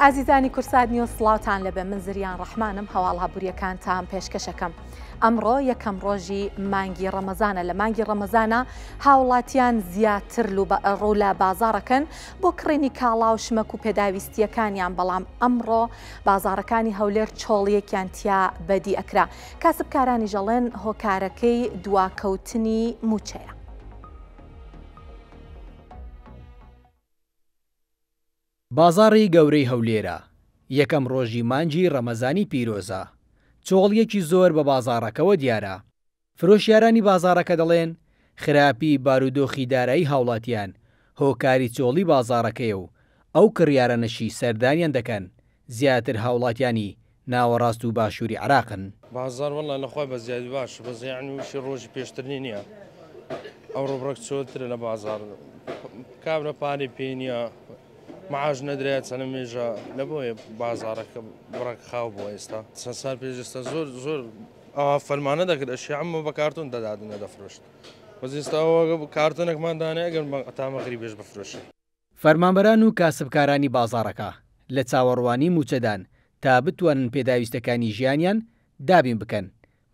ئازیزانی کورسات نیوز سڵاوتان لەبێ من زریان ڕەحمانم هەواڵ هەبووریەکانتان پێشکەشەکەم. ئەمڕۆ یەکەم ڕۆژی مانگی ڕەمەزانە. لە مانگی ڕەمەزانە هاوڵاتیان زیاتر ڕوو لە بازاڕەکەن بۆ کڕینی کاڵا و شمەک و پێداویستیەکانیان، بەڵام ئەمڕۆ بازاڕەکانی هەولێر چۆڵیەکیان تیا بەدی ئەکرا. کاسبکارانی ژەڵێن هۆکارەکەی دواکەوتنی موچەیە. بازاڕی گەورەی هەولێرە یەکەم ڕۆژی مانگی ڕەمەزانی پیرۆزە. چۆڵیەکی زۆر بە بازاڕەکەەوە دیارە. فرۆشیارانی بازاڕەکە دەڵێن خراپی بارودۆخی دارایی هاوڵاتیان هۆکاری چۆڵی بازاڕەکەیە و ئەو کڕیارە نەشی سەردانیان دەکەن زیاتر هاوڵاتیانی ناوەڕاست و باشووری عراقن. بازار وەڵا لەخوای بە زیادی باش بەزی عنوشی ڕۆژی پێشترنی نییە. ئەو ڕۆبڕک چۆترە لە بازار کابرا پارێ پێ نییە، معاش نەدرێت چەنە مێژە لە بۆیە بازارەکە بڕک خاو بۆ ئێستا چەند سال پێشستا زۆر ئەوە فەرمانە دەکرد ئەشی ئەمە بە کارتون دەدادنە دەفرۆشت وەزیستا ئەوە کارتونێکماندانێ ئەگەر تامەغری بێژ بفرۆشی. فەرمانبەران و کاسبکارانی بازاڕەکە لە چاوەڕوانی موچەدان تا بتوانن پێداویستەکانی ژیانیان دابین بکەن،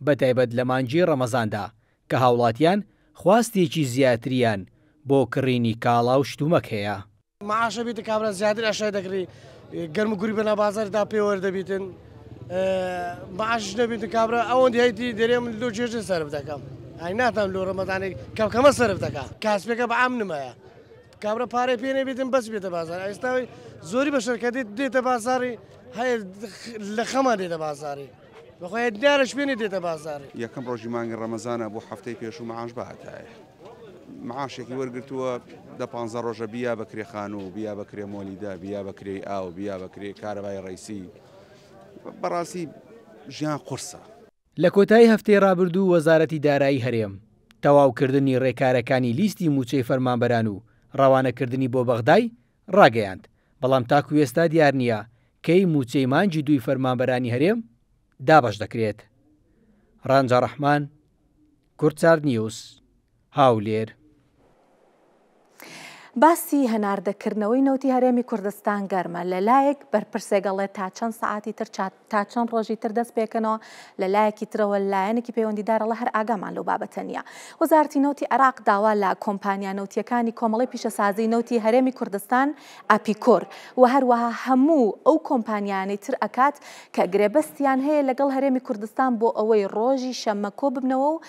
بەتایبەت لە مانگی ڕەمەزاندا کە هاوڵاتیان خواستێکی زیاتریان بۆ کڕینی کاڵا و شتومەک هەیە. معاشە بیت کابرا زیاتر ئەشای دەکری گەرم گوری بەنا بازاردا پێوەردەبیتن معاش نەبیت کابرا ئەوەن هەیتی دەرێ من لۆ جێژە سەرف دەکەم ئای ناتان لۆ ڕەمەزانی کەمکەمە سەرف دەکا کاسبێکە بە ئام نمایە کابرا پارەی پێ نەبیتن بەس بێتە بازار. ئێستا زۆری بە شەرکەتی دێتە بازاری هەیە لە خەما دێتە بازاری بەخۆی دیارەش پێێنێ دێتە بازاری. یەکەم ڕۆژی مانگی ڕەمەزانە بۆ هەفتەی پێش و معاش بەهاتایە معاشێکی وەرگرتووە دە 15 ڕۆژە بیا بەکرێ خان و بیا بەکرێ مۆلیدا بیا بەکرێ ئاو بیا بەکرێ کارەبای ڕیسی بەڕاستی ژیان قورسە. لە کۆتایی هەفتەی ڕابردوو وەزارەتی دارایی هەرێم تەواوکردنی ڕێکارەکانی لیستی موچەی فەرمانبەران و ڕەوانەکردنی بۆ بەغدای ڕاگەیاند، بەڵام تاکو ئێستا دیار نییە کەی موچەی مانگی دوی فەرمانبەرانی هەرێم دابەش دەکرێت. ڕەنجە ڕەحمان، کورتسات نیوز، هاولێر. باسی هەناردەکردنەوەی نەوتی هەرێمی کوردستان گەرمە. لەلایەک بەرپرسێگەڵێت تا چەند سەعاتی تر تا چەند ڕۆژی تر دەست پێکەنەوە، لەلایەکی ترەوە لایەنێکی پەیوەندیدارە هەر ئاگامان لەو بابەتە نییە. وەزارەتی نەوتی عێراق داوا لە کۆمپانیا نەوتیەکانی کۆمەڵی پیشەسازی نەوتی هەرێمی کوردستان ئاپیکۆر و هەروەها هەموو ئەو کۆمپانیانەی تر ئەکات کە گرێبەستیان هەیە لەگەڵ هەرێمی کوردستان بۆ ئەوەی ڕۆژی شەممە کۆ ببنەوە و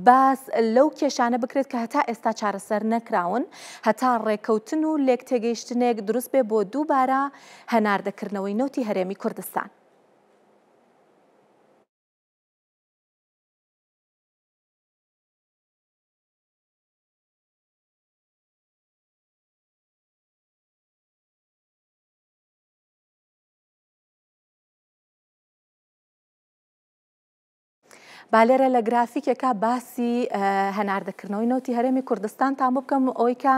باس لەو کێشانە بکرێت کە هەتا ئێستا چارەسەر نەکراون، هەتا ڕێکەوتن و لێک تێگەیشتنێک دروست بێ بۆ دووبارە هەناردەکردنەوەی نەوتی هەرێمی کوردستان. بالێرە لە گرافیکێکە باسی هەناردەکردنەوەی نەوتی هەرێمی کوردستان تام بکەم ئەوەی کە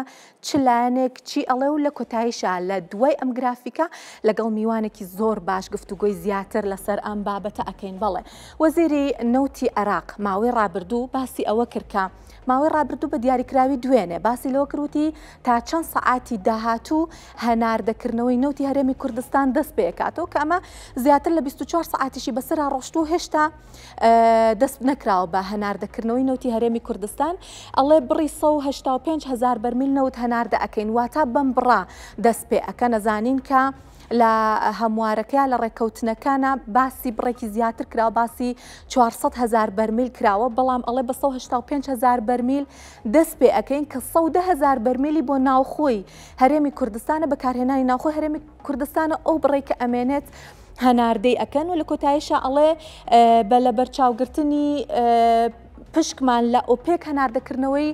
چ لایەنێک چی ئەڵێ و لە کۆتاییشە لە دوای ئەم گرافیکە لەگەڵ میوانێکی زۆر باش گفتوگۆی زیاتر لەسەر ئەم بابەتە ئەکەین. بەڵێ وەزیری نەوتی عێراق ماوەی ڕابردوو باسی ئەوە کرد کە ماوەی ڕابردوو بە دیاریکراوی دوێنێ باسی لەوە کردوتی تا چەند سەعاتی داهاتوو هەناردەکردنەوەی نەوتی هەرێمی کوردستان دەست پێکاتەوە کە ئەمە زیاتر لە 24 سەعاتیشی بەسەرا ڕۆشت و هێشتا دەست نەکراوە بە هەناردەکردنەوەی نەوتی هەرێمی کوردستان. ئەڵێ بڕی 185,000 بەرمیل نەوت هەناردە ئەکەین، واتە بەم بڕا دەست پێ ئەکە. نەزانین کە لە هەموارەکە لە ڕێکەوتنەکانە باسی بڕێکی زیاتر کراوە، باسی 400,000 بەرمیل کراوە، بەڵام ئەڵێ بە 185,000 بەرمیل دەست پێ ئەەکەین کە 110,000 بەرمیلی بۆ ناوخۆی هەرێمی کوردستانە بەکارهێنانی ناوخۆی هەرێمی کوردستانە ئەو بڕێ کە ئەمێنێت هەناردەی ئەکەن و لە کۆتاییشە ئەڵێ بە لە بەرچاوگرتنی پشکمان لە ئۆپێک هەناردەکردنەوەی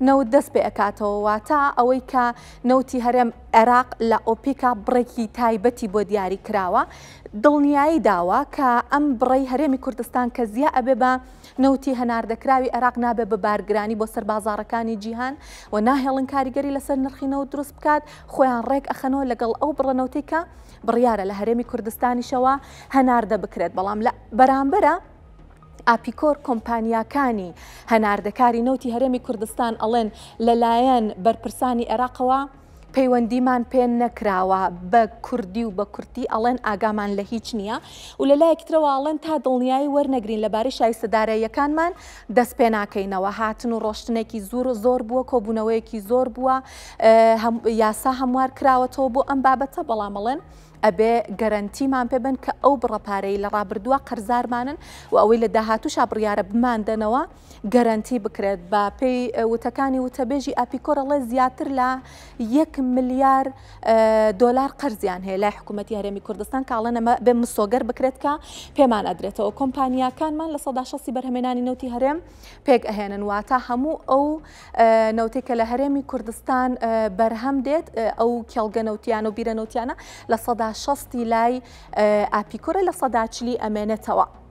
نەوت دەست پێ ئەکاتەوە، واتە ئەوەی کە نەوتی هەرێم عێراق لە ئۆپێکا بڕێکی تایبەتی بۆ دیاری کراوە، دڵنیایی داوە کە ئەم بڕێی هەرێمی کوردستان کە زیە ئەبێ بە نەوتی هەناردەکراوی عێراق نابێ بە بارگرانی بۆ سەر بازاڕەکانی جیهان و ناهێڵن کاریگەری لەسەر نرخینەوە دروست بکات، خۆیان ڕێک ئەخەنەوە لەگەڵ ئەو بڕەنەوتی کە بڕیارە لە هەرێمی کوردستانیشەوە هەناردە بکرێت. بەڵام لە بەرامبەرە ئاپیکۆر کۆمپانیاکانی هەناردەکاری نەوتی هەرێمی کوردستان ئەڵێن لەلایەن بەرپرسانی عێراقەوە پەیوەندیمان پێ نەکراوە بە کوردی و بە کورتی ئەڵێن ئاگامان لە هیچ نییە و لە لایەکترەوە ئەڵێن تا دڵنیایی وەرنەگرین لەبارەی شایستەدارەیەکانمان دەست پێ ناکەینەوە هاتن و ڕۆشتنێکی زۆر بووە کۆبوونەوەیەکی زۆر بووە یاسا هەموار کراوەتەوە بۆ ئەم بابەتە بەڵام ئەڵێن ئەبێ گەرانتیمان پێ بن کە ئەو بڕەپارەی لە ڕابردووە قەرزارمانن و ئەوەی لە داهاتووشا بڕیارە بماندنەوە گەرانتی بکرێت بە پێی وتەکانی وتەبێژی ئاپیکۆڕەڵێ زیاتر لە 1 ملیار دۆلار قەرزیان هەیە لای حکوومەتی هەرێمی کوردستان کاڵێن ئەمە بێ مسۆگەر بکرێت کە پێمان ئەدرێتەوە کۆمپانیاکانمان لە 160 بەرهەمێنانی نەوتی هەرێم پێک ئەهێنن واتە هەموو ئەو نەوتێک کە لە هەرێمی کوردستان بەرهەم دێت ئەو کێڵگە نەوتیانە و بیرە نەوتیانە لە 160 لای ئاپیکۆرە لە 140 ئەمێنێتەوە.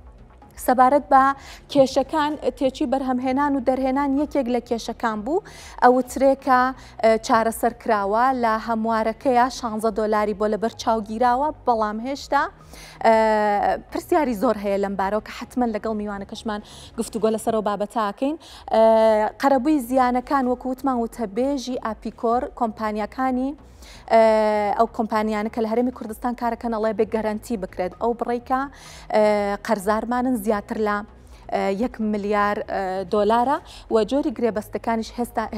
سەبارەت بە کێشەکان تێکی بەرهەمهێنان و دەرهێنان یەکێک لە کێشەکان بوو ئەو ترێکە چارەسەر کراوە لە هەموارەکەیە 16 دۆلاری بۆ لەبەر چاوگیراوە بەڵام هێشتا پرسیاری زۆر هەیە لەم بارەوە کە حتمما لەگەڵ میوانە کەشمان گفتوگۆ لەسەرەوە بابەتاکەین قەرەبووی زیانەکان وەکووتمان وتەبێژی ئاپیکۆر کۆمپانیەکانی ئەو کۆمپانیانە کە لە هەرێمی کوردستان کارەکەنەڵێ بێ گەرانتی بکرێت ئەو بڕێکە قەرزارمانن زیاتر لە 1 ملیار دۆلارە و جۆری گرێبەستەکانیش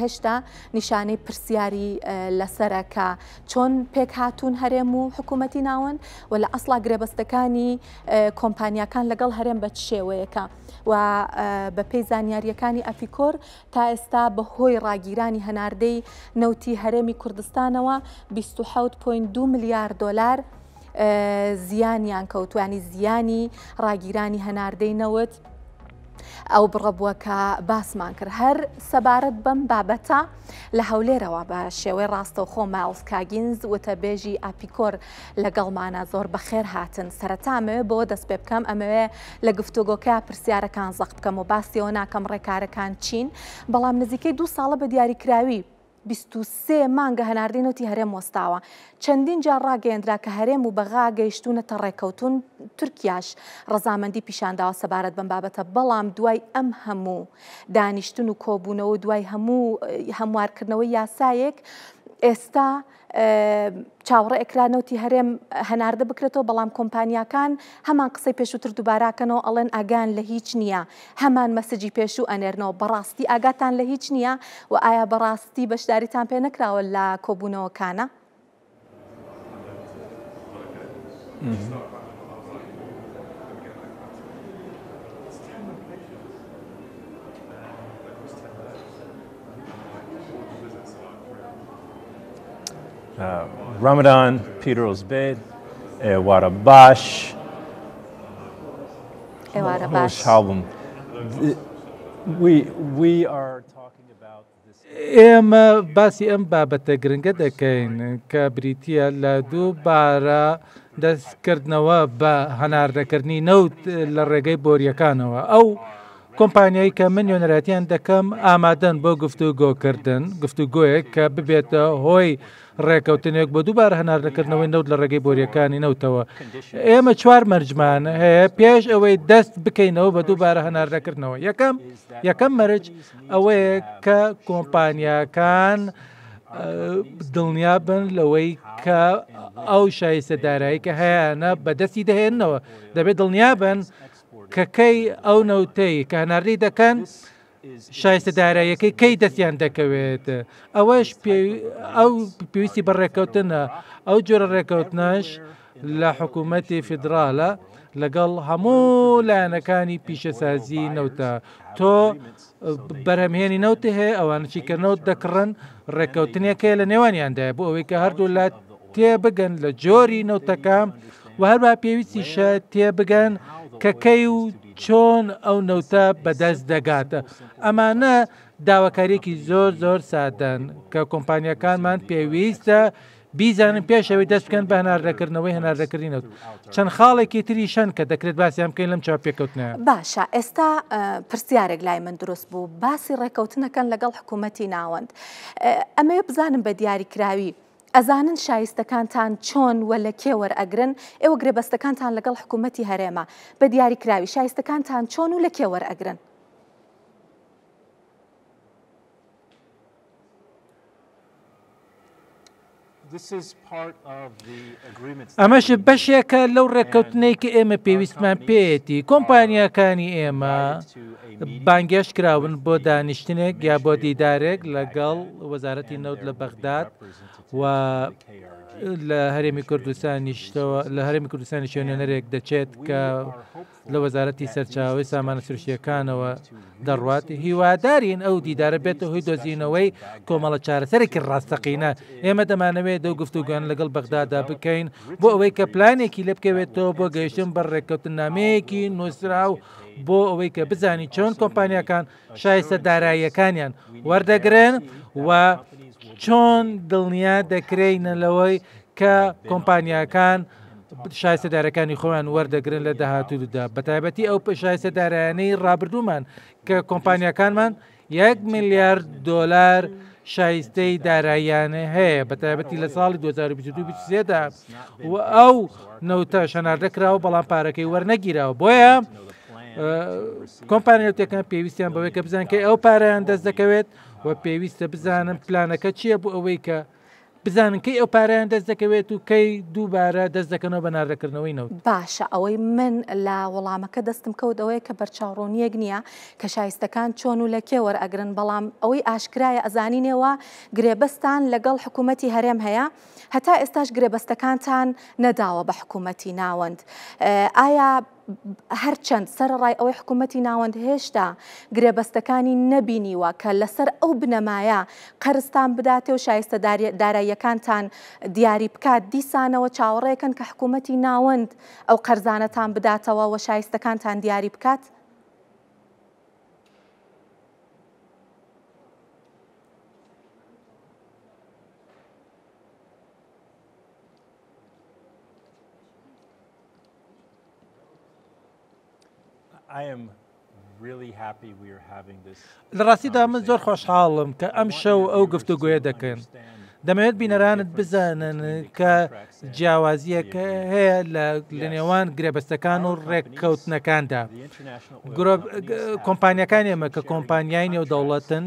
هێشتا نیشانەی پرسیاری لەسەرەکە چۆن پێک هاتوون هەرێم و حکوومەتی ناون و لە ئەسڵا گرێبەستەکانی کۆمپانیەکان لەگەڵ هەرێم بە چێوەیەکە و بە پێی زانیاریەکانی ئەپیکۆر تا ئێستا بەهۆی ڕاگیرانی هەناردەی نەوتی هەرێمی کوردستانەوە 27.2 ملیار دۆلار زیانیان کەوتوانی زیانی ڕاگیرانی هەناردەی نەوت ئەو بڕەبووە کە باسمان کرد هەر سەبارەت بەم بابەتە لە هەولێرەوە بە شێوەی ڕاستەوخۆ مایلز کاگینز وتەبێژی ئاپیکۆر لەگەڵمانە زۆر بەخێر هاتن سەرەتامەوێ بۆ دەست پێ بکەم ئەمەوێ لە گفتوگۆکە پرسیارەکان زەق بکەم و باسیەوە ناکەم ڕێکارەکان چین بەڵام نزیکەی 2 ساڵە بە دیاریکراوی 23 مانگە هەناردەی نەوتی هەرێم وەستاوە چەندین جار ڕاگەیەندرا کە هەرێم و بەغا گەیشتونەتە ڕێکەوتون تورکیاش ڕەزامەندی پیشانداوە سەبارەت بەم بابەتە بەڵام دوای ئەم هەموو دانیشتن و کۆبوونەوە دوای هەموارکردنەوەی یاسایەک ئێستا چاوەڕێ ئەکرانەوتی هەرێم هەناردە بکرێتەوە بەڵام کۆمپانیاکان هەمان قسەی پێشووتر دووباراکەنەوە ئەڵێن ئاگان لە هیچ نییە هەمان مەسەجی پێشوو ئەنێرنەوە بەڕاستی ئاگاتان لە هیچ نییە و ئایا بەڕاستی بەشداریتان پێ نەکراوە لە کۆبوونەوەکانە؟ Ramadan Piroz Bed, Ewara Bash. Ewara Bash. We are talking about this. ئێمە باسی ئەم بابەتە گرنگە دەکەین کە بریتە لە دووبارە دەستکردنەوە بە هەناردەکردنی نەوت لە ڕێگەی بۆریەکانەوە ئەو کۆمپانیایی کە من نوێنەراتیان دەکەم ئامادەن بۆ گفتوگۆکردن گفتوگۆیەک کە ببێتە هۆی ڕێکەوتنێک بۆ دووبارە هەناردەکردنەوەی نەوت لە ڕێگەی بۆریەکانی نەوتەوە ئێمە 4 مەرجمان هەیە پێش ئەوەی دەست بکەینەوە بە دووبارە هەناردەکردنەوە یەکەم مەرج ئەوەیە کە کۆمپانیاکان دڵنیا بن لەوەی کە ئەو شایستەدارایی کە هەیەە بەدەستی دەهێننەوە دەبێت دڵنیا بن کەکەی ئەو نەوتەی کە هەناردەی دەکەن شایستەداراییەکەی کەی دەستیان دەکەوێت ئەوەش ئەو پێویستی بە ڕێکەوتنە ئەو جۆرە ڕێکەوتنەش لە حکوومەتی فیدراالە لەگەڵ هەموو لایەنەکانی پیشەسازی نەوتە تۆ بەرهەمهێنی نەوتە هەیە ئەوانە چیکردنەوت دەکڕن ڕێکەوتنێکەیە لە نێوانیاندایە بۆ ئەوەی کە هەردوو لات تێبگەن لە جۆری نەوتەکە و هەروە پێویستیشە تێبگەن کەکەی و چۆن ئەو نەوتە بەدەست دەگاتە ئەمانە داواکاریەکی زۆر سادەن کە کۆمپانیەکانمان پێویستە بیزانن پێشەوەی دەست بکەن بە هەناردەکردنەوەی هەناردەکردنی نەوت چەند خاڵێکی تری شەن کە دەکرێت باسییان بکەین لەم چاپێکەوتنە باشە ئێستا پرسیارێک لای من دروست بوو باسی ڕێکەوتنەکەن لەگەڵ حکوومەتی ناوەند ئەمەیە بزانم بە دیاریکراوی ئەزانن شایستەکانتان چۆن وە لە کێ وەرئەگرن ئێوە گرێبەستەکانتان لەگەڵ حکوومەتی هەرێمە بە دیاریکراوی شایستەکانتان چۆن و لە کێ وەرئەگرن ئەمەش بەشێکە لەو ڕێککەوتنەی کە ئێمە پێویستمان پێێتی کۆمپانیەکانی ئێمە بانگێش کراون بۆ دانیشتنێک یا بۆ دیدارێک لەگەڵ وەزارەتی نەوت لە بەغداد و لە هەرێمی کوردستانیشتەوە لە هەرێمی کوردستانی شوێنێنەرێک دەچێت کە لە وەزارەتی سەرچاوی سامانە سروشتیەکانەوە دەڕوات هیوادارین ئەو دیدارە بێتە هۆی دۆزینەوەی کۆمەڵە چارەسەرێکی ڕاستەقینە ئێمە دەمانەوێت دەو گفتوگویان لەگەڵ بەغدادا بکەین بۆ ئەوەی کە پلانێکی لێ بکەوێتەوە بۆ گەیشتن بە ڕێککەوتنامەیەکی نووسراو بۆ ئەوەی کە بزانی چۆن کۆمپانیەکان شایستە داراییەکانیان وەردەگرن و چۆن دڵنیا دەکرێنە لەوەی کە کۆمپانیەکان شایستە دارەکانی خۆیان وەردەگرن لە داهاتوودا بەتایبەتی ئەو شایستە دارایانەی ڕابردوومان کە کۆمپانیەکانمان 1 میلیارد دۆلار شایستەی داراییانە هەیە بەتایبەتی لە ساڵی 2023دا و ئەو نەوتە شەناردەکراوە بەڵام پارەکەی وەرنەگیراوە بۆیە کۆمپانیەکان پێویستیان بەوەی کە بزان کە ئەو پارەیان دەست دەکەوێت و پێویستە بزانم پلانەکە چییە بۆ ئەوەی کە بزانن کەی ئەو پارەیان دەست دەکەوێت و کەی دووبارە دەست دەکەنەوە بە ناردەکردنەوەی نەوت. باشە ئەوەی من لە وەڵامەکە دەستم کەوت ئەوەیە کە بەرچاوڕۆنیەک نییە کە شایستەکان چۆن و لە کێ وەرئەگرن بەڵام ئەوەی ئاشکرایە ئەزانینەوە گرێبەستان لەگەڵ حکوومەتی هەرێم هەیە هەتا ئێستاش گرێبەستەکانتان نەداوە بە حکوومەتی ناوەند ئایا هەرچەند سەرڕای ئەوەی حکوومەتی ناوەند هێشتا گرێبەستەکانی نەبینیوە کە لەسەر ئەو بنەمایە قەرزتان بداتێ و شایستە داراییەکانتان دیاری بکات دیسانەوە چاوەڕێکن کە حکوومەتی ناوەند ئەو قەرزانەتان بداتەوە و شایستەکانتان دیاری بکات؟ لە ڕاستیدا من زۆر خۆشحاڵم کە ئەم شەو ئەو گفتوگوێ دەکەن دەمەوێت بینەرانت بزانن کە جیاوازیەکە هەیە لە نێوان گرێبەستەکان و ڕێککەوتنەکاندا کۆمپانیەکان ئێمە کە کۆمپانیای نێودەوڵەتن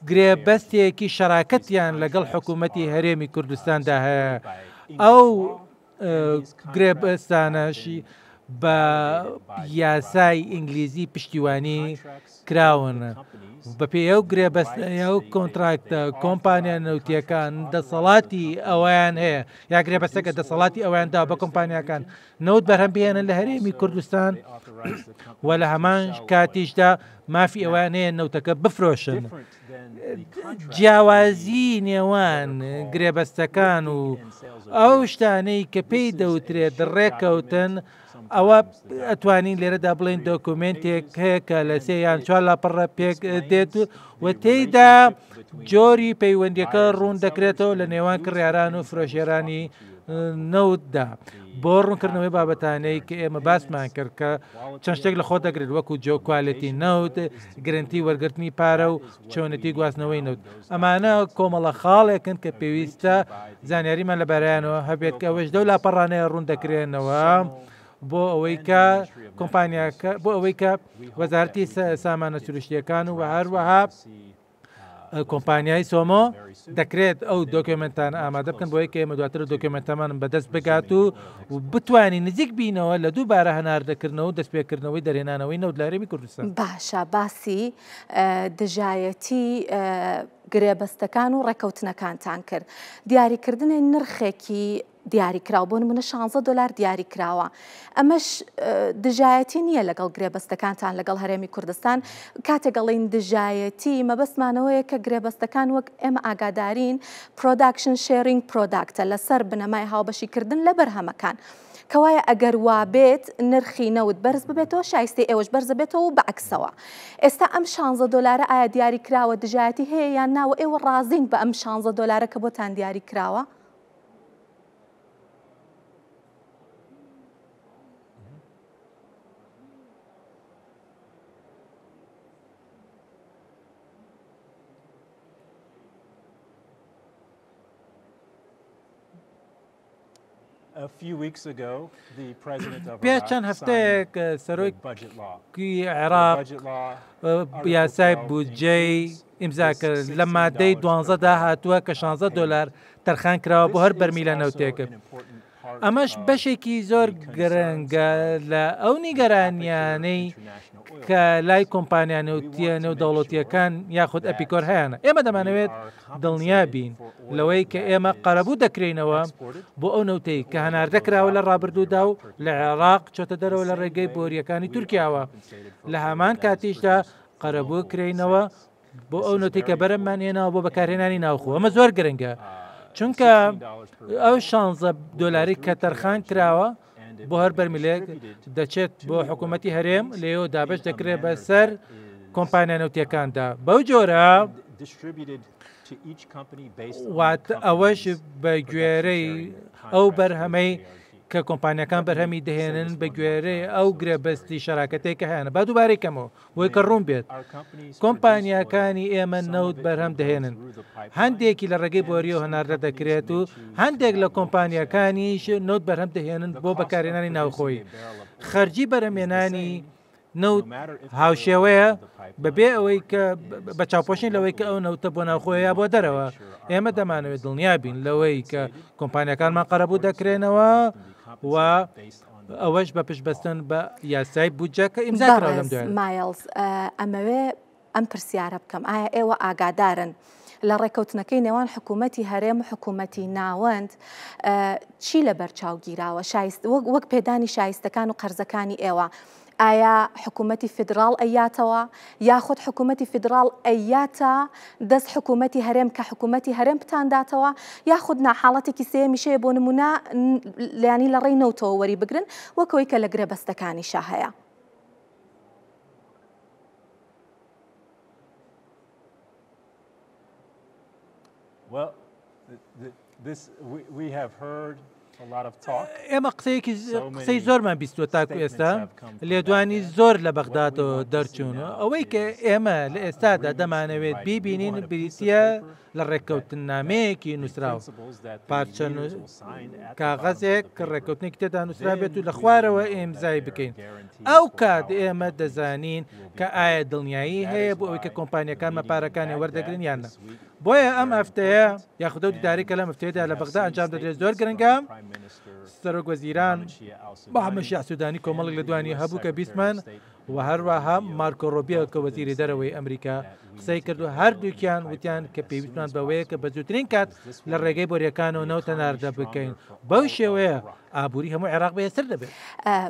گرێبەستێکی شەراکەتیان لەگەڵ حکوومەتی هەرێمی کوردستاندا هەیە ئەو گرێبەستانەشی بە یاسای ئینگلیزی پشتیوانی کراون بەپێ ئەو گرێبەستە و کۆنتراکتە کۆمپانیا نەوتیەکان دەسەڵاتی ئەویان هەیە یا گرێبەستەکە دەسەڵاتی ئەویاندا بە کۆمپانیەکان نەوت بەرهەم بێنن لە هەرێمی کوردستان و لە هەمان کاتیشدا مافی ئەویان هەیە نەوتەکە بفرۆشن جیاوازی نێوان گرێبەستەکان و ئەو شتانەی کە پێی دەوترێت ڕێککەوتن ئەوە ئەتوانین لێرەدا بڵین دۆکومنتێک هەیە کە لە سێ یان چوار لاپەڕە پێک دێت و تێیدا جۆری پەیوەندیەکە ڕوون دەکرێتەوە لە نێوان کڕیاران و فرۆشێرانی نەوتدا بۆ ڕوونکردنەوەی بابەتانەی کە ئێمە باسمان کرد کە چەند شتێک لە خۆ دەگرێت وەکو جۆکوالەتی نەوت گرنتی وەرگرتنی پارە و چۆنەتی گواستنەوەی نەوت ئەمانە کۆمەڵە خاڵێکن کە پێویستە زانیاریمان لەبارەیانەوە هەبێت کە ئەوەش دەو لاپەڕانەیە ڕوون دەکرێنەوە بۆ ئەوەی کە کۆمپانیاکە بۆ ئەوەی کە وەزارەتی سامانە سروشتیەکان و هەروەها کۆمپانیای سۆمۆ دەکرێت ئەو دۆکیومنتان ئامادە بکەن بۆی کە ئێمە دواتر دۆکیومنتەمان بەدەست بگات و بتوانین نزیک بینەوە لە دووبارە هەناردەکردنەوە و دەستپێکردنەوەی دەرێنانەوەی نەوت لە هەرێمی کوردستان. باشە باسی دژایەتی گرێبەستەکان و ڕێکەوتنەکانتان کرد دیاریکردنی نرخێکی دیاریکراوە بۆ نمونە 16 دلار دیاری کراوە ئەمەش دژایەتی نییە لەگەڵ گرێبەستەکانتان لەگەڵ هەرێمی کوردستان کاتێگەڵین دژایەتی مەبەستمانەوەیە کە گرێبەستەکان وەک ئێمە ئاگادارین پرۆداکشن شێرینگ پرۆداکتە لەسەر بنەمای هاوبەشیکردن لە بەرهەمەکان کەوایە ئەگەر وا بێت نرخی نەوت بەرز ببێتەوە شایستی ئێوەش بەرز بێتەوە و بەعکسەوە ئێستا ئەم 16 دلارە ئایا دیاری کراوە دژایەتی هەیە یان ناوە ئێوە ڕازین بە ئەم 16 دلارە کە بۆتان دیاری کراوە؟ پێش چەند هەفتەیەک سەرۆکی عێراق یاسای بودجەی ئیمزا کرد لە مادەی 12دا هاتووە کە 16 دلار تەرخان کراوە بۆ هەر بەرمیلە نەوتێکە. ئەمەش بەشێکی زۆر گرنگە لە ئەو نیگەرانیانەی کە لای کۆمپانیا نەوتیە نێودەوڵەتیەکان یاخود ئەپیکۆر هەیەە. ئێمە دەمانەوێت دڵنیا بین لەوەی کە ئێمە قەرەبوو دەکرێنەوە بۆ ئەو نەوتەی کە هەناردەکراوە لە ڕابردوودا و لە عێراق چۆتە دەرەوە لە ڕێگەی بۆریەکانی تورکیاوە. لە هەمان کاتیشدا قەرەبوو کرێنەوە بۆ ئەو نوتی کە بەرەممان هێناوە بۆ بەکارهێنانی ناوخۆ. ئەمە زۆر گرنگە چونکە ئەو $16 کە تەرخان کراوە بۆ هەر بەرمیلێک دەچێت بۆ حکوومەتی هەرێم لێەوە دابش دەکرێت بەسەر کۆمپانیا نەوتیەکاندا. بەو جۆرە ئەوەش بە گوێرەی ئەو بەرهەمەی کە کۆمپانیەکان بەرهەمی دەهێنن بە گوێرەی ئەو گرێبەستی شەراکەتێک کە هەیەە. با دووبارەیکەمەوە بۆی کە ڕوون بێت کۆمپانیەکانی ئێمە نەوت بەرهەم دەهێنن. هەندێکی لە ڕێگەی بۆری و هەناردە دەکرێت و هەندێک لە کۆمپانیەکانیش نەوت بەرهەم دەهێنن بۆ بەکارهێنانی ناوخۆی. خەرجی بەرهەمێنانی نەوت هاوشێوەیە بەبێ ئەوەی کە بە چاوپۆشین لەوەی کە ئەو نەوتە بۆ ناوخۆیە بۆ دەرەوە. ئێمە دەمانەوێت دڵنیا بین لەوەی کە کۆمپانیەکانمان قەرەبوو دەکرێنەوە و ئەوەش بە پشتبەستن بە یاسای بودجەکە ئیمزاکراوە لەم دوایە. مایلز ئەمەوێ ئەم پرسیارە بکەم ئایا ئێوە ئاگادارن لە ڕێکەوتنەکەی نێوان حکوومەتی هەرێم و حکوومەتی ناوەند چی لە بەرچاوگیراوە وەک پێدانی شایستەکان و قەرزەکانی ئێوە؟ ئایا حکوومەتی فدراڵ ئەیاتەوە یاخود حکوومەتی فدراڵ ئەیاتە دەست حکوومەتی هەرێم کە حکوومەتی هەرێم بتانداتەوە یاخود ناحاڵەتێکی سێمیشەیە بۆ نمونە لایانی لە ڕێی نەوتەوە وەری بگرن وەکەوەی کە لە گرێبەستەکانی شا هەیە؟ ئێمە قسەی زۆرمان بیستوە تاکو ئێستا لێدوانی زۆر لە بەغدادەوە دەرچوونە ئەوەی کە ئێمە لە ئێستادا دەمانەوێت بیبینین بریتە لە ڕێککەوتن نامەیەکی نووسراوە پارچە کاغەزێک کە ڕێککەوتنێک تێدا نووسرا بێت و لە خوارەوە ئێمزای بکەین. ئەو کات ئێمە دەزانین کە ئایا دڵنیایی هەیە بۆ ئەوەی کە کۆمپانیەکان مەپارەکانی وەردەگرن یانە. بۆیە ئەم ئەفتەیە یاخودە و دیداریکە لەم ئەفتەیەدا لە بەغدا ئەنجام دەدرێت زۆر گرنگە. سەرۆک وەزیران بە هەمەشی ئاسوودانی کۆمەڵک لە دوانی هەبوو کە بیسمان و هەروەها مارکۆ ڕۆبیە کە وەزیری دەرەوەی ئەمریکا قسەی کردو هەردووکیان وتیان کە پێویستمان بەوەیە کە بە زووترین کات لە ڕێگەی بۆریەکانەوە نەوتە ناردە بکەین. بەو شێوەیە ئابووری هەموو عێراق بەهێزتر دەبێت.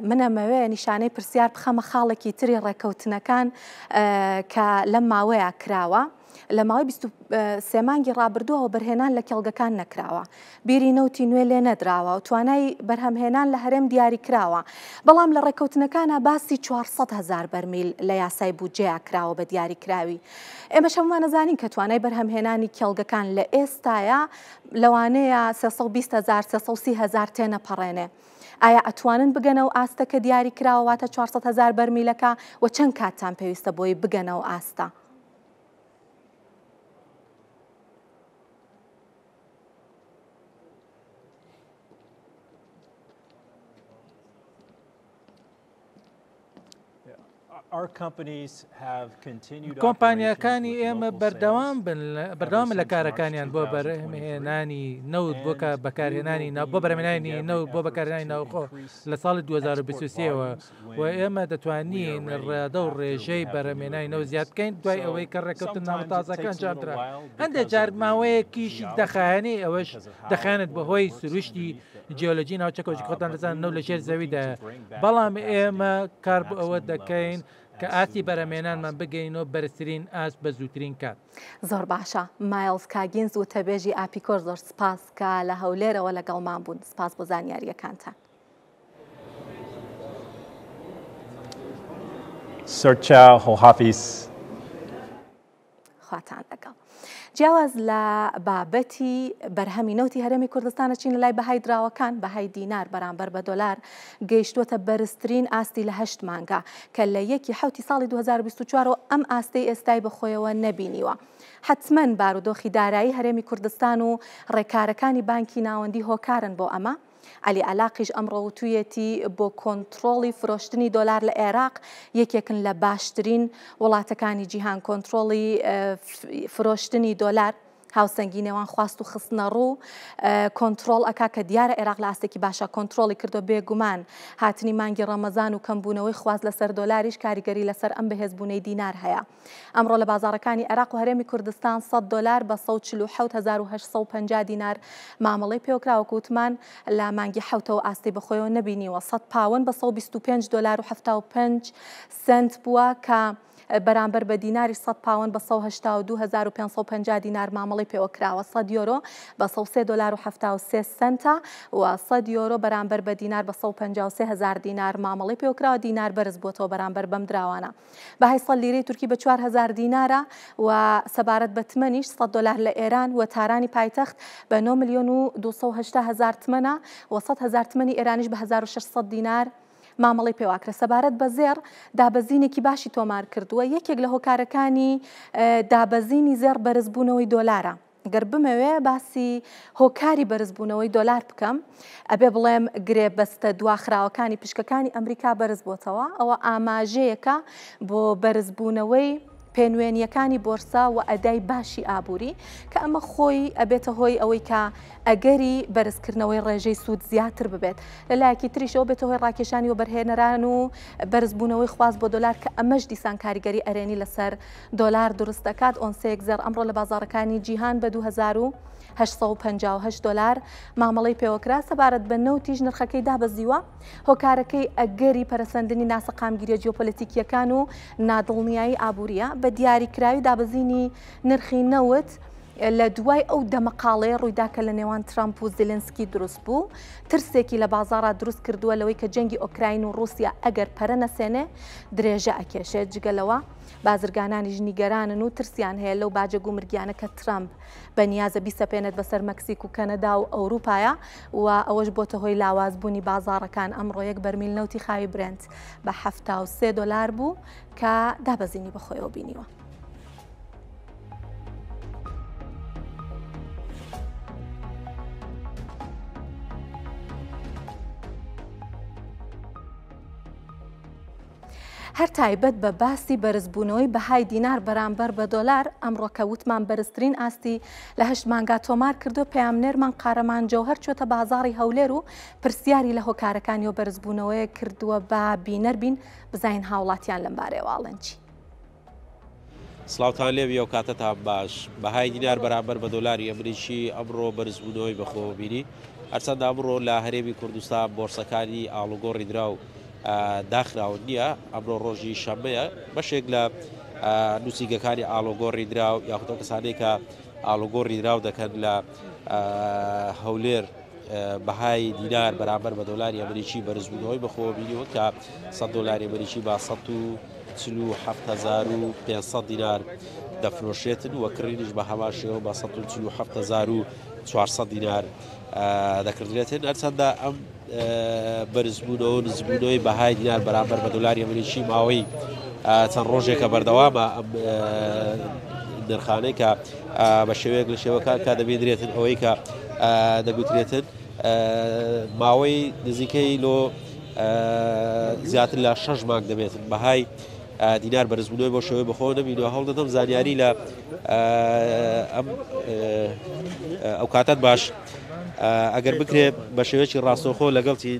من ئەمەوێ نیشانەی پرسیار بخەمە خاڵێکی تری ڕێکەوتنەکان کە لەم ماوەیە کراوە. لە ماوەی 23 مانگی ڕابردووەوە بەرهێنان لە کێڵگەکان نەکراوە، بیری نەوتی نوێ لێ نەدراوە و توانای بەرهەمهێنان لە هەرێم دیاری کراوە. بەڵام لە ڕێکەوتنەکانە باسی 400,000 بەرمیل لە یاسای بودجەیە کراوە بە دیاریکراوی. ئێمە شەممان نەزانین کە توانای بەرهەمهێنانی کێڵگەکان لە ئێستاە لەوانەیە 320,000 330,000 تێنەپەڕێنێ. ئایا ئەتوانن بگەنەوە ئاستەکە دیاری کراوەواتە 400,000 بەرمیلەکە و چەند کاتتان پێویستە بۆی بگەنەوە ئاستە؟ کۆمپانیەکانی ئێمە بەردەوام لە کارەکانیان بۆ بەرهەمهێنانی نەوت بۆ بەکارهێنانی بۆ بەرهەمهێنانی نەوت بۆ بەکارهێنانی ناوخۆ لە ساڵی 2023ەوە و ئێمە دەتوانین ڕێدە و ڕێژەی بەرهەمهێنانی نەوت زیاد بکەین دوای ئەوەی کە ڕێکەوتن ناوەتازەکان جامدرا. هەندێک جار ماوەیەکیشی دەخایەنی ئەوەش دەخایەنێت بەهۆی سروشتی جیۆلۆجی ناوچەکەوەژی خۆتان دەزان نەوت لە ژێر زەویدا. بەڵام ئێمە کار بۆ ئەوە دەکەین کە ئاسی بەرهەمهێنانمان بگەینەوە بەرزترین ئاست بە زووترین کات. زۆر باشە. مایلز کاگینز و تەبێژی ئاپیکۆر زۆر سپاس کە لە هەولێرەوە لەگەڵمان بوون. سپاس بۆ زانیاریەکانتان. سەرچا هۆحافیز خواتان لەگەڵ. جیاواز لە بابەتی بەرهەمی نەوتی هەرێمی کوردستانە چین لە لای بەهای دراوەکان بەهای دینار بەرامبەر بە دۆلار گەیشتووەتە بەرزترین ئاستی لە 8 مانگە کە لە 1 ساڵی 2024 ئەم ئاستەی ئێستای بەخۆیەوە نەبینیوە. حتمەن بارودۆخی دارایی هەرێمی کوردستان و ڕێکارەکانی بانکی ناوەندی هۆکارن بۆ ئەمە. علی علاقیش ئەمڕۆ وتوویەتی بۆ کۆنتترۆڵی فرۆشتنی دۆلار لە عێراق یەکێکن لە باشترین وڵاتەکانی جیهان کۆنتترۆڵی فرۆشتنی دۆلار هاوسەنگی نێوان خواست و خستنە ڕوو کۆنتترۆل ئەکا کە دیارە عێراق لە ئاستێکی باشە کۆنتترۆلی کردو بێگومان هاتنی مانگی ڕەمەزان و کەمبوونەوەی خواست لەسەر دۆلاریش کاریگەری لەسەر ئەم بەهێزبوونەی دینار هەیە ئەمڕۆ لە بازارەکانی عێراق و هەرێمی کوردستان $100 بە 147,850 دینار مامەڵەی پێوەکراوە وتمان لە مانگی حوتەوە ئاستی بەخۆیەوە نبینیوە 100 پاون بە $125.75 بووە کە بەرامبەر بە دیناری 100 پاون بە 182,550 دینار مامەڵی پێوەکراوە 100 یۆرۆ بە $103.73 و 100 یۆرۆ بەرامبەر بە دینار بە 153,000 دینار مامەڵی پێوەکراوە دینار بەرز بۆتەوە بەرامبەر بەم دراوانە بەهای سەد لیرەی تورکی بە 4,000 دینارە و سەبارەت بە تمەنیش $100 لە ئێران و تارانی پایتەخت بە 9,280,000 تمەنە و 100,000 تمەنی ئێرانیش بە 1,600 دینار مامەڵی پێواکرە سەبارەت بە زێر دابەزینێکی باشی تۆمار کردووە یەکێک لە هۆکارەکانی دابەزینی زێر بەرزبوونەوەی دۆلارە گەر بمەوێ باسی هۆکاری بەرزبوونەوەی دۆلار بکەم ئەبێ بڵێم گرێبەستە دواخراوەکانی پشکەکانی ئەمریکا بەرز بۆتەوە ئەوە ئاماژەیەکە بۆ بەرزبوونەوەی پێنوێنیەکانی بۆرسا و ئەدای باشی ئابووری کە ئەمە خۆی ئەبێتە هۆی ئەوەی کە ئەگەری بەرزکردنەوەی ڕێژەی سوود زیاتر ببێت لەلایەکی تریشەوە بێتە هۆی ڕاکێشانی و بەرهێنەران و بەرزبوونەوەی خواست بۆ دۆلار کە ئەمەش دیسان کاریگەری ئەرێنی لەسەر دۆلار دروست دەکات ئۆنسەیەک زێر ئەمڕۆ لە بازاڕەکانی جیهان بە $2,850 مامەڵەی پێوەکرا سەبارەت بە نەوتیش نرخەکەی دابەزیوە هۆکارەکەی ئەگەری پەرەسەندنی ناسەقامگیریە جیۆپۆلیتیکیەکان و نادڵنیایی ئابووریە بە دیاریکراوی دابەزینی نرخی نەوت لە دوای ئەو دەمەقاڵەیە ڕوویداکە لە نێوان ترامپ و زیلنسکی دروست بوو ترسێکی لە بازارە دروست کردووە لەوەی کە جەنگی ئۆکراین و رووسیا ئەگەر پەرە نەسێنێ درێژە ئەکێشێت جگەلەوە بازرگانانی ژنیگەرانن و ترسیان هەیە لەو باجە گومرگیانە کە ترامپ بەنیازە بیسەپێنێت بەسەر مەکسیک و کەنەدا و ئەوروپایە و ئەوەش بۆتە هۆی لاوازبوونی بازاڕەکان ئەمڕۆ یەک بەرمیل نەوتی خاوی برنت بە $73 بوو کە دابەزینی بەخۆیەوە بینیوە. هەر تایبەت بە باسی بەرزبوونەوەی بەهای دینار بەرامبەر بە دۆلار ئەمڕۆ کە وتمان بەرزترین ئاستی لە 8 مانگا تۆمار کردو پەیامنێرمان قارەمان جەوهەر چۆتە بازاڕی هەولێر و پرسیاری لە هۆکارەکانی و بەرزبوونەوەی کردووە بە بینەر بین بزین هاوڵاتیان لەم بارەیەواڵەن چی. سڵاوتان لێبی ئەو کاتە تا باش بەهای دینار بەرامبەر بە دۆلاری ئەمریکی ئەمڕۆ بەرزبوونەوەی بەخۆبینی هەرچەندە ئەمڕۆ لە هەرێمی کوردستان بۆرسەکانی ئاڵوگۆڕی درا و داخراون نییە ئەمڕۆ ڕۆژی شەمەیە بەشێک لە نووسینگەکانی ئاڵۆگۆڕی دراو یاخودۆ کەسانەی کە ئاڵۆگۆڕی دراو دەکەن لە هەولێر بەهای دینار بەرامبەر بە دۆلاری ئەمریکی بەرزبوونەوەی بەخۆوە بینیوە کە $100 ئەمریکی با 147,500 دینار دەفرۆشێتن و کڕینیش بە هەمان شێوە بە 147,400 دینار دەکردرێتن هەرچەندە ئەم بەرزبوونەوە نزبوونەوەی بەهای دینار بەرامبەر بە دۆلاری ئەمریکی ماوەی چەند ڕۆژێکە بەردەوامە ئەم نرخانەی کە بە شێوەیەک لە شێوەکان کا دەبێنرێتن ئەوەی کە دەگوترێتن ماوەی نزیکەی لۆ زیاتر لە 6 مانگ دەبێتن بەهای دینار بەرزبوونەوەی بۆ شێوەی بەخۆ نەبینەوە هەوڵ دەدەم زانیاری لە ئەو کاتت باش ئەگەر بکرێت بە شێوەیەکی ڕاستەوخۆ لەگەڵی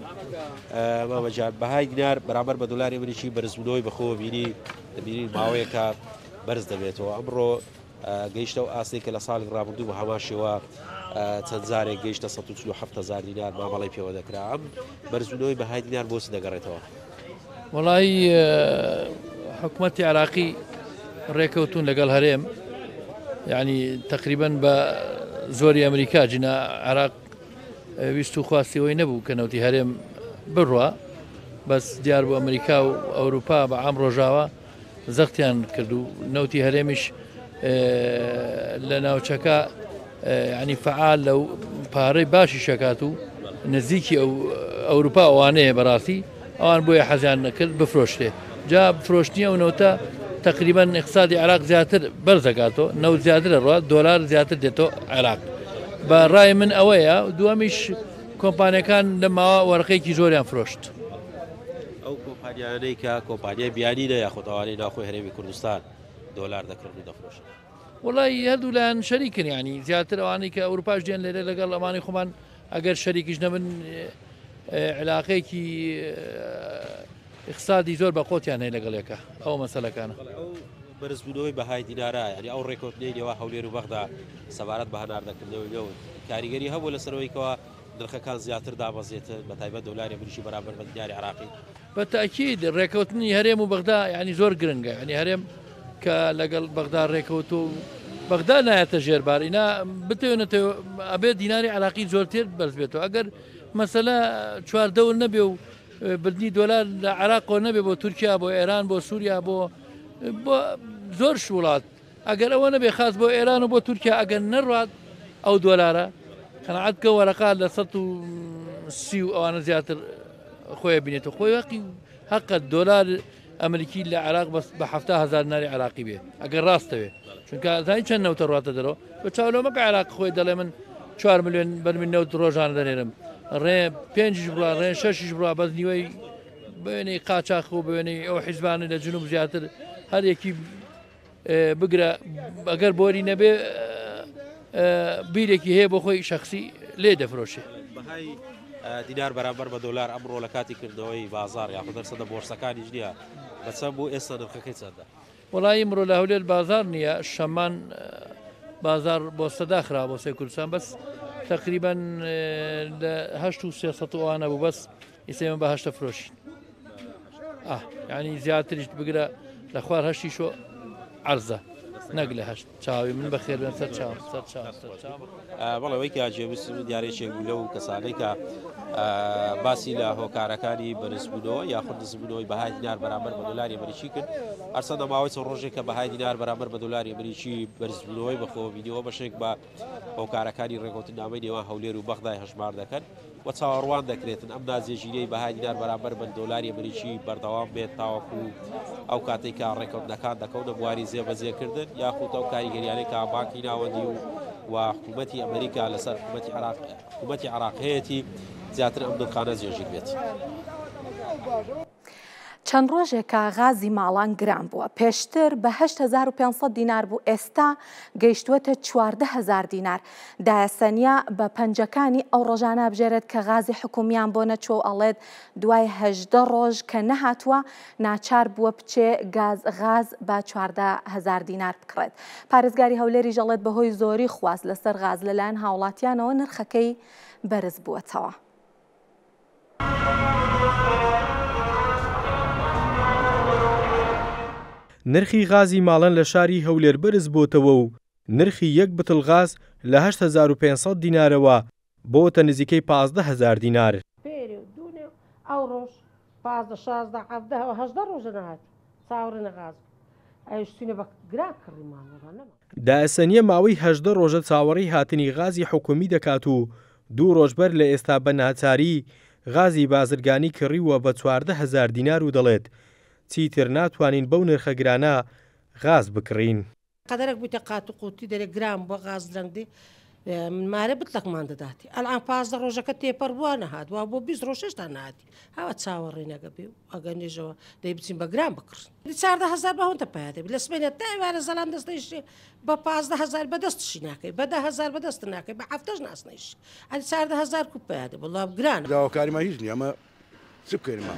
مامەجان بەهای دینار بەرامبەر بە دۆلاری ئەمریکی بەرزبوونەوەی بەخۆوە بینی دەبینی ماوەیەکە بەرز دەبێتەوە ئەمڕۆ گەیشتە و ئاستی کە لە ساڵی ڕابردوو بە هەمان شێوە چەند جارێک گەیشتە 147,000 دینار مامەڵی پێوە دەکرا ئەم بەرزبوونەوەی بەهای دینار بۆچی دەگەڕێتەوە وەڵی حکوومەتی عراقی ڕێکەوتون لەگەڵ هەرێم یعنی تقریبا بە زۆری ئەمریکا جنا عراق ویست و خواستیەوەی نەبوو کە نەوتی هەرێم بڕوە بەس دیار بۆ ئەمریکا و ئەوروپا بە ئام ڕۆژاوە زەختیان کرد و نەوتی هەرێمیش لە ناوچەکە ینی فعال لەو پارەی باشی شەکات و نزیکی ئەوروپا ئەوانەیە بەڕاستی ئەوان بۆیە حەزیان نەکرد بفرۆشتێ جا فرۆشتنیە و نەوتە تقریبا اقتصادی عراق زیاتر بەرزەکاتەوە نەوت زیاتر ڕوە دۆلار زیاتر دێتەوە عراق بە ڕای من ئەوەیە دووەمیش کۆمپانیەکان لە ماوە وەرقەیەکی زۆریان فرۆشت ئەو کۆمپانیانەی کە کۆمپانیای بیانینە یاخۆتەوانەی ناخۆی هەرێمی کوردستان دۆلار دەکردن و دەفرۆشن وڵی هەردوو لایەن شەریکن ینی زیاتر ئەوانەی کە ئەوروپاش دێن لێرە لەگەڵ ئەمانی خۆمان ئەگەر شەریکیش نەبن علاقەیەکی اقتصادی زۆر بە قۆتیان هەیە لەگەڵێکە ئەو مەسەلەکانە. بەرزبوونەوەی بەهای دیینارە ینی ئەو ڕێکوتنەی نێوە هەولێر و بەغدا سەبارەت بە هەناردەکردنەوەی نەوت کاریگەری هەبوو لەسەرەوەیکەوە نرخەکان زیاتر دابەزێتن بە تایبەت دۆلاری ئەمریکی بەرامبەر بە دیاری عراقی. بەتاکید ڕێکەوتنی هەرێم و بەغدا ینی زۆر گرنگە ینی هەرێم کە لەگەڵ بەغدا ڕێکەوت و بەغدا نایەتە ژێربار ئینا بتێنێتەوە ئەبێت دیناری عراقی زۆرتر بەرز بێتەوە ئەگەر مەسەلە چواردەور نەبێ و بردنی دۆلار لە عراقۆ نەبێ بۆ تورکیا بۆ ئێران بۆ سووریا بۆ زۆر وڵات ئەگەر ئەوە نەبێ خاص بۆ ئێران و بۆ تورکیا ئەگەر نەڕات ئەو دۆلارە قەنەعەتکە وەرەقات لە 130 و ئەوانە زیاتر خۆی بینێتەوە خۆی وەقی حقە دۆلار ئەمریکی لە عراق بە 700,000 دیناری عراقی بێ ئەگەر ڕاستەوێ چونکە زانی چەند نەوتە ڕاتە دەرەوە بە چاولۆمەکە عراق خۆی دەڵێ من 4 ملیۆن بەرمیل نەوت ڕۆژانە دەنێرم ڕێ 5 بڕا ڕێ 6 بڕا بەس نیوەی بوێنەی قاچاق و بوێنەی ئەو حیزبانی لە جنوب زیاتر هەر یەکی بگرە ئەگەر بۆری نەبێ بیرێکی هەیە بۆ خۆی شخصی لێ دەفرۆشێ. دینار بەرامبەر بە دۆلار ئەمڕۆ لە کاتی کردنەوەی بازار یاخود دەرسەدە بۆرسەکانی نییە بەچەند بۆ ئێستا نرخەکەی چەندە؟ وڵی ئەمڕۆ لە هەولێر بازار نییە شەمان بازار بۆ سەدا خرا بۆ سێ کوردستان بەس تقریبا لە 8,300 ئەوانە بوو بەس ئیسێمە بە 8 فرۆشین ینی زیاتریش بگرە لە خوار هەشتی شۆ عەرزە نەک لە هەشت چاوی من بەخێر بێن سەر چاو بەڵەوەی کاجێویست دیارێکێک بوو لەو کەسانەی کە باسی لە هۆکارەکانی بەرزبوونەوە یاخود دزبوونەوەی بەهای دینار بەرامبەر بە دۆلاری ئەمریکی کرد هەرچەندە ماوەی چەند ڕۆژێک کە بەهای دینار بەرامبەر بە دۆلاری ئەمریکی بەرزبوونەوەی بەخۆبینەوە بەشێک بە هۆکارەکانی ڕێکەوتنامەی نێوان هەولێر و بەغدای هەژمار دەکەن و چاوەڕوان دەکرێتن ئەم نازێژینەی بەهای دینار بەرامبەر بە دۆلاری ئەمریکی بەردەوام بێت تاوەکو ئەو کاتێک کە ڕێکەوتنەکان دەکەونە بواری زێبەجێکردن یاخود ئەو کاریگەریانەی کە بانکی ناوەندی و حکوومەتی ئەمریکا لەسەر حکوومەتی عراقەتی زیاتر ئەم دڵخانە زێژیر بێت. چەند ڕۆژێکە غازی ماڵان گران بووە پێشتر بە 8,500 دینار بوو ئێستا گەیشتووەتە 14,000 دینار دایەسەنیا بە پەنجەکانی ئەو ڕۆژانە بژێرێت کە غازی حکومیان بۆ نەچۆ ئەڵێت دوای 18 ڕۆژ کە نەهاتووە ناچار بووە بچێ غاز بە 14,000 دینار بکڕێت. پارێزگاری هەولێری ژەڵێت بەهۆی زۆری خواست لەسەر غاز لەلایەن هاوڵاتیانەوە نرخەکەی بەرز بووەتەوە. نرخی غازی ماڵەن لە شاری هەولێر بەرز بۆتەوە و نرخی یەک بتڵ غاز لە 8,500 دینارەوە بۆتە نزیکەی 15,000 دینار. ئەو ڕۆژ 15 ڕۆژە نهات چاوەڕێ نەغاز ئەوشتینە بە گرا کڕیمانەوە. دائەسەنیە ماوەی 18 ڕۆژە چاوەڕێی هاتنی غازی حکومی دەکات و 2 ڕۆژبەر لە ئێستا بە ناچاری غازی بازرگانی کڕیوە بە 14,000 دینار و دەڵێت چیتر ناتوانین بەو نرخەگرانە غاز بکڕین. قەدەرێک بوویتە قات و قوتی دەرێ گرام بۆ غاز درەنگدی مارە بتلەقمان دەداتی ئەلان 15 ڕۆژەکە تێپەر بووە نەهات وا بۆ 20 ڕۆژێشتا نهاتی هاوە چاوەڕێ نەگە بێ و ئەگەر نێژەوە دەی بچین بە گرام بکڕن 14,000 بەهۆنتە پایدە لە سمێنێت تاوارە زەڵام دەستەیشێ بە 15,000 بەدەستشی ناکەی بە 10,000 بەدەست ناکەی بە 7 ناسنەیش ئەلی 14,000 کو پایدە بەڵام گران داواکاریمە هیچ نیە ئەمە چ بکەینمە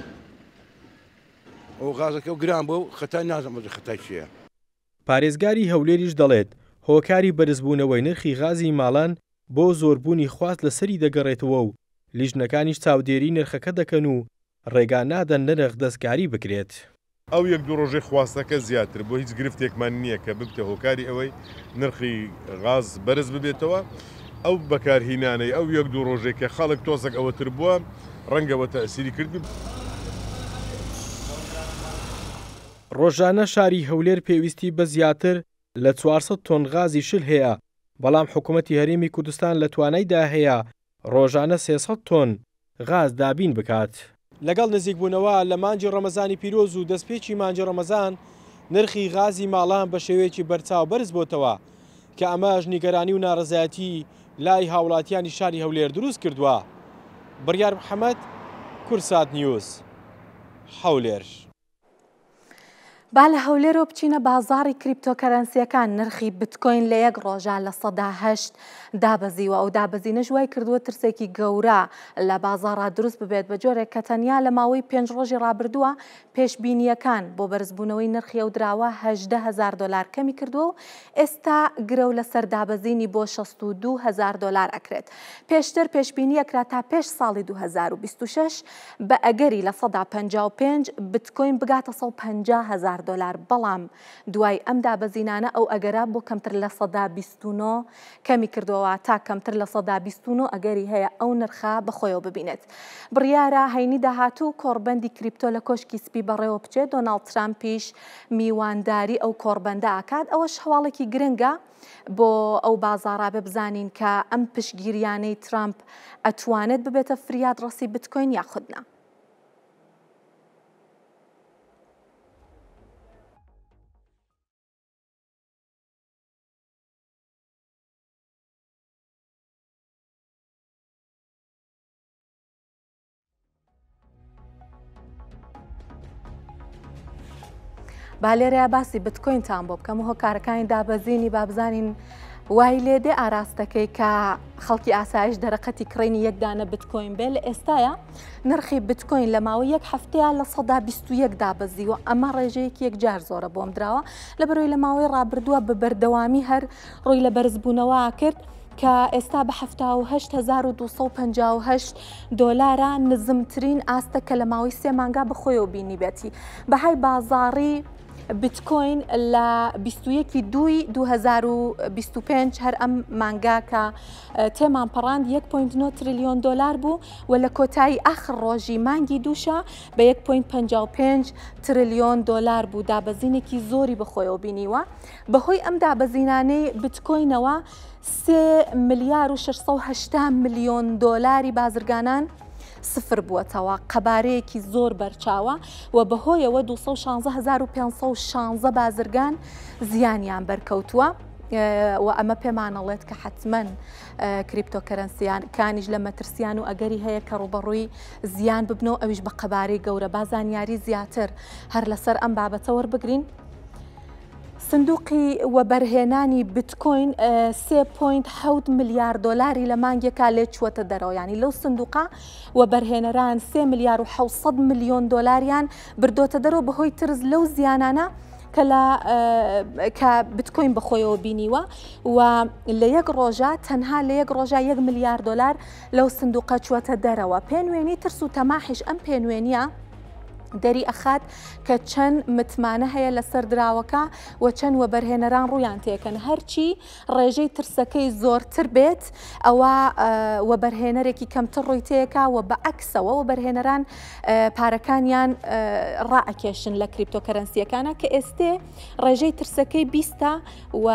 ئەو غازەکە و گران بۆ خەتای نازم بە خەتای چیە. پارێزگاری هەولێریش دەڵێت هۆکاری بەرزبوونەوەی نرخی غازی ماڵان بۆ زۆربوونی خواست لەسەری دەگەڕێتەوە و لیژنەکانیش چاودێری نرخەکە دەکەن و ڕێگا نادەن نرخ دەستکاری بکرێت. ئەو یەک دوو ڕۆژەی خواستەکە زیاتر بۆ هیچ گرفتێکمان نییە کە ببتە هۆکاری ئەوەی نرخی غاز بەرز ببێتەوە ئەو بەکارهینانەی ئەو یەک دوو ڕۆژێک کە خەڵک تۆزێک ئەوەتر بووە ڕەنگەوە تەئسیری کردی. ڕۆژانە شاری هەولێر پێویستی بە زیاتر لە 400 تۆن غازی شل هەیە بەڵام حکوومەتی هەرێمی کوردستان لە توانایدا هەیە ڕۆژانە 300 تۆن غاز دابین بکات. لەگەڵ نزیکبوونەوە لە مانجی ڕەمەزانی پیرۆز و دەستپێکی مانجی ڕەمەزان نرخی غازی ماڵان بە شێوەیەکی بەرچاو بەرز بۆتەوە کە ئەمەش نیگەرانی و ناڕەزایەتی لای هاوڵاتیانی شاری هەولێر دروست کردووە. بڕیار محەممەد، کورسات نیوز، هەولێر. با لە هەولێرەوە بچینە بازاڕی کریپتۆکەرەنسیەکان نرخی بتکۆین لە یەک ڕۆژە لە 108 دابەزیوە ئەو دابەزینەش وای کردووە ترسێکی گەورە لە بازاڕا دروست ببێت بە جۆرێک کە تەنیا لە ماوەی 5 ڕۆژی ڕابردووە پێشبینیەکان بۆ بەرزبوونەوەی نرخی ئەو دراوە 18,000 دلار کەمی کردووە و ئێستا گرە لەسەر دابەزینی بۆ 62,000 دلار ئەکرێت. پێشتر پێشبینی ئەکرا تا پێش ساڵی 2026 بە ئەگەری لە 155 بتکۆین بگاتە 150,000 دلار، بەڵام دوای ئەم دابەزینانە ئەو ئەگەرە بۆ کەمتر لە 129 کەمی کردەوە تا کەمتر لە 129 ئەگەری هەیە ئەو نرخە بەخۆیەوە ببینێت. بڕیارە هەینی داهاتوو کۆڕبەندی کریپتۆ لە کۆشکی سپی بەڕێوە بچێت. دۆناڵد ترامپیش میوانداری ئەو کۆڕبەندە ئاکات. ئەوەش هەواڵێکی گرنگە بۆ ئەو بازاڕا ببزانین کە ئەم پشتگیریانەی ترامپ ئەتوانێت ببێتە فریاد ڕەسی بتکۆین یاخودنا. با لێرەیە باسی بتکۆینتان بۆ بکەم و هۆکارەکانی دابەزینی بابزانین وای لێدێ ئاراستەکەی کە خەڵکی ئاسایش دەرەقەتی کڕینی یەکدانە بتکۆین بێ لە ئێستاە نرخی بتکۆین لە ماوەی یەک هەفتەیە لە 121 دابەزیوە. ئەمە ڕێژەیەکی یەکجار زۆرە بۆم درراوە لە بەرۆی لە ماوەی ڕابردووە بە بەردەوامی هەر ڕووی لە بەرزبوونەوە کرد کە ئێستا بە 78,258 دۆلارە نزمترین ئاستە کە لە ماوەی 3 مانگا بخۆیەوە بینی بێتی. بەهای بازاڕی بتکۆین لە 21/2/2025 هەر ئەم مانگا کە تێمان پەڕاند 1.9 تریلیۆن دلار بوو و لە کۆتایی ئاخر ڕۆژی مانگی دووشە بە 1.55 تریلیۆن دلار بوو. دابەزینێکی زۆری بەخۆیەوە بینیوە. بەهۆی ئەم دابەزینانەی بتکۆینەوە 3,680 ملیۆن دلاری بازرگانان سفر بووەتەوە، قەبارەیەکی زۆر بەرچاوە و بەهۆیەوە 216,516 بازرگان زیانیان بەرکەوتووە و ئەمە پێمانەڵێت کە حتمەن کریپتۆکەرەنسیان کانیش لە مەترسیان و ئەگەری هەیە کە ڕوبەڕووی زیان ببنەوە ئەویش بە قەبارەی گەورە. بازانیاری زیاتر هەر لەسەر ئەم بابەتە وەربگرین. سندوقی وەبەرهێنانی بتکۆین 3.7 ملیار دلاری لە مانگێکا لێ چوەتە دەرەوە. ینی لەو سندوقا وەبەرهێنەران 3 ملیار و 700 ملیۆن دلاریان بردۆتە دەرەوە بەهۆی ترس لەو زیانانە کە بتکۆین بەخۆیەوە بینیوە و لە یەک ڕۆژە تەنها لە یەک ڕۆژە 1 ملیار دلار لەو سندوقە چوەتە دەرەوە. پێنوێنی ترس و تەماحیش ئەم پێنوێنیە دەری ئەخات کە چەند متمانە هەیە لەسەر دراوەکە و چەند وەبەرهێنەران ڕویان تێکەن. هەرچی ڕێژەی ترسەکەی زۆرتر بێت ئەوە وەبەرهێنەرێکی کەمتر ڕووی تێکا و بەعکسەوە وەبەرهێنەران پارەکانیان ڕائەکێشن لە کریپتۆکەرەنسیەکانە کە ئێستێ ڕێژەی ترسەکەی 20 و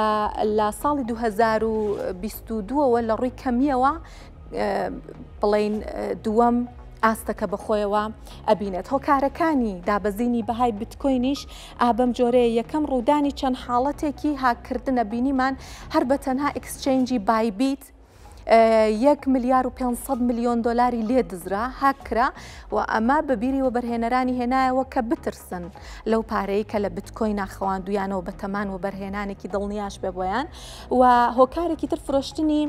لە ساڵی 2022ەوە لە ڕووی کەمیەوە بڵین دووەم ئاستەکە بەخۆیەوە ئەبینێت. هۆکارەکانی دابەزینی بەهای بتکۆینیش ئابەم جۆرەیە. یەکەم ڕوودانی چەند حاڵەتێکی هاکردنە بینیمان هەر بە تەنها ئەکسچێنجی بایبیت 1 ملیار و 500 ملیۆن دلاری لێ دزرا هاکرا و ئەمە بەبیری وەبەرهێنەرانی هێنایەوە کە بترسن لەو پارەی کە لە بتکۆین ناخەواندویانەوە بە تەمان وەبەرهێنانێکی دڵنیاش بێ بۆیان و هۆکارێکی تر فرۆشتنی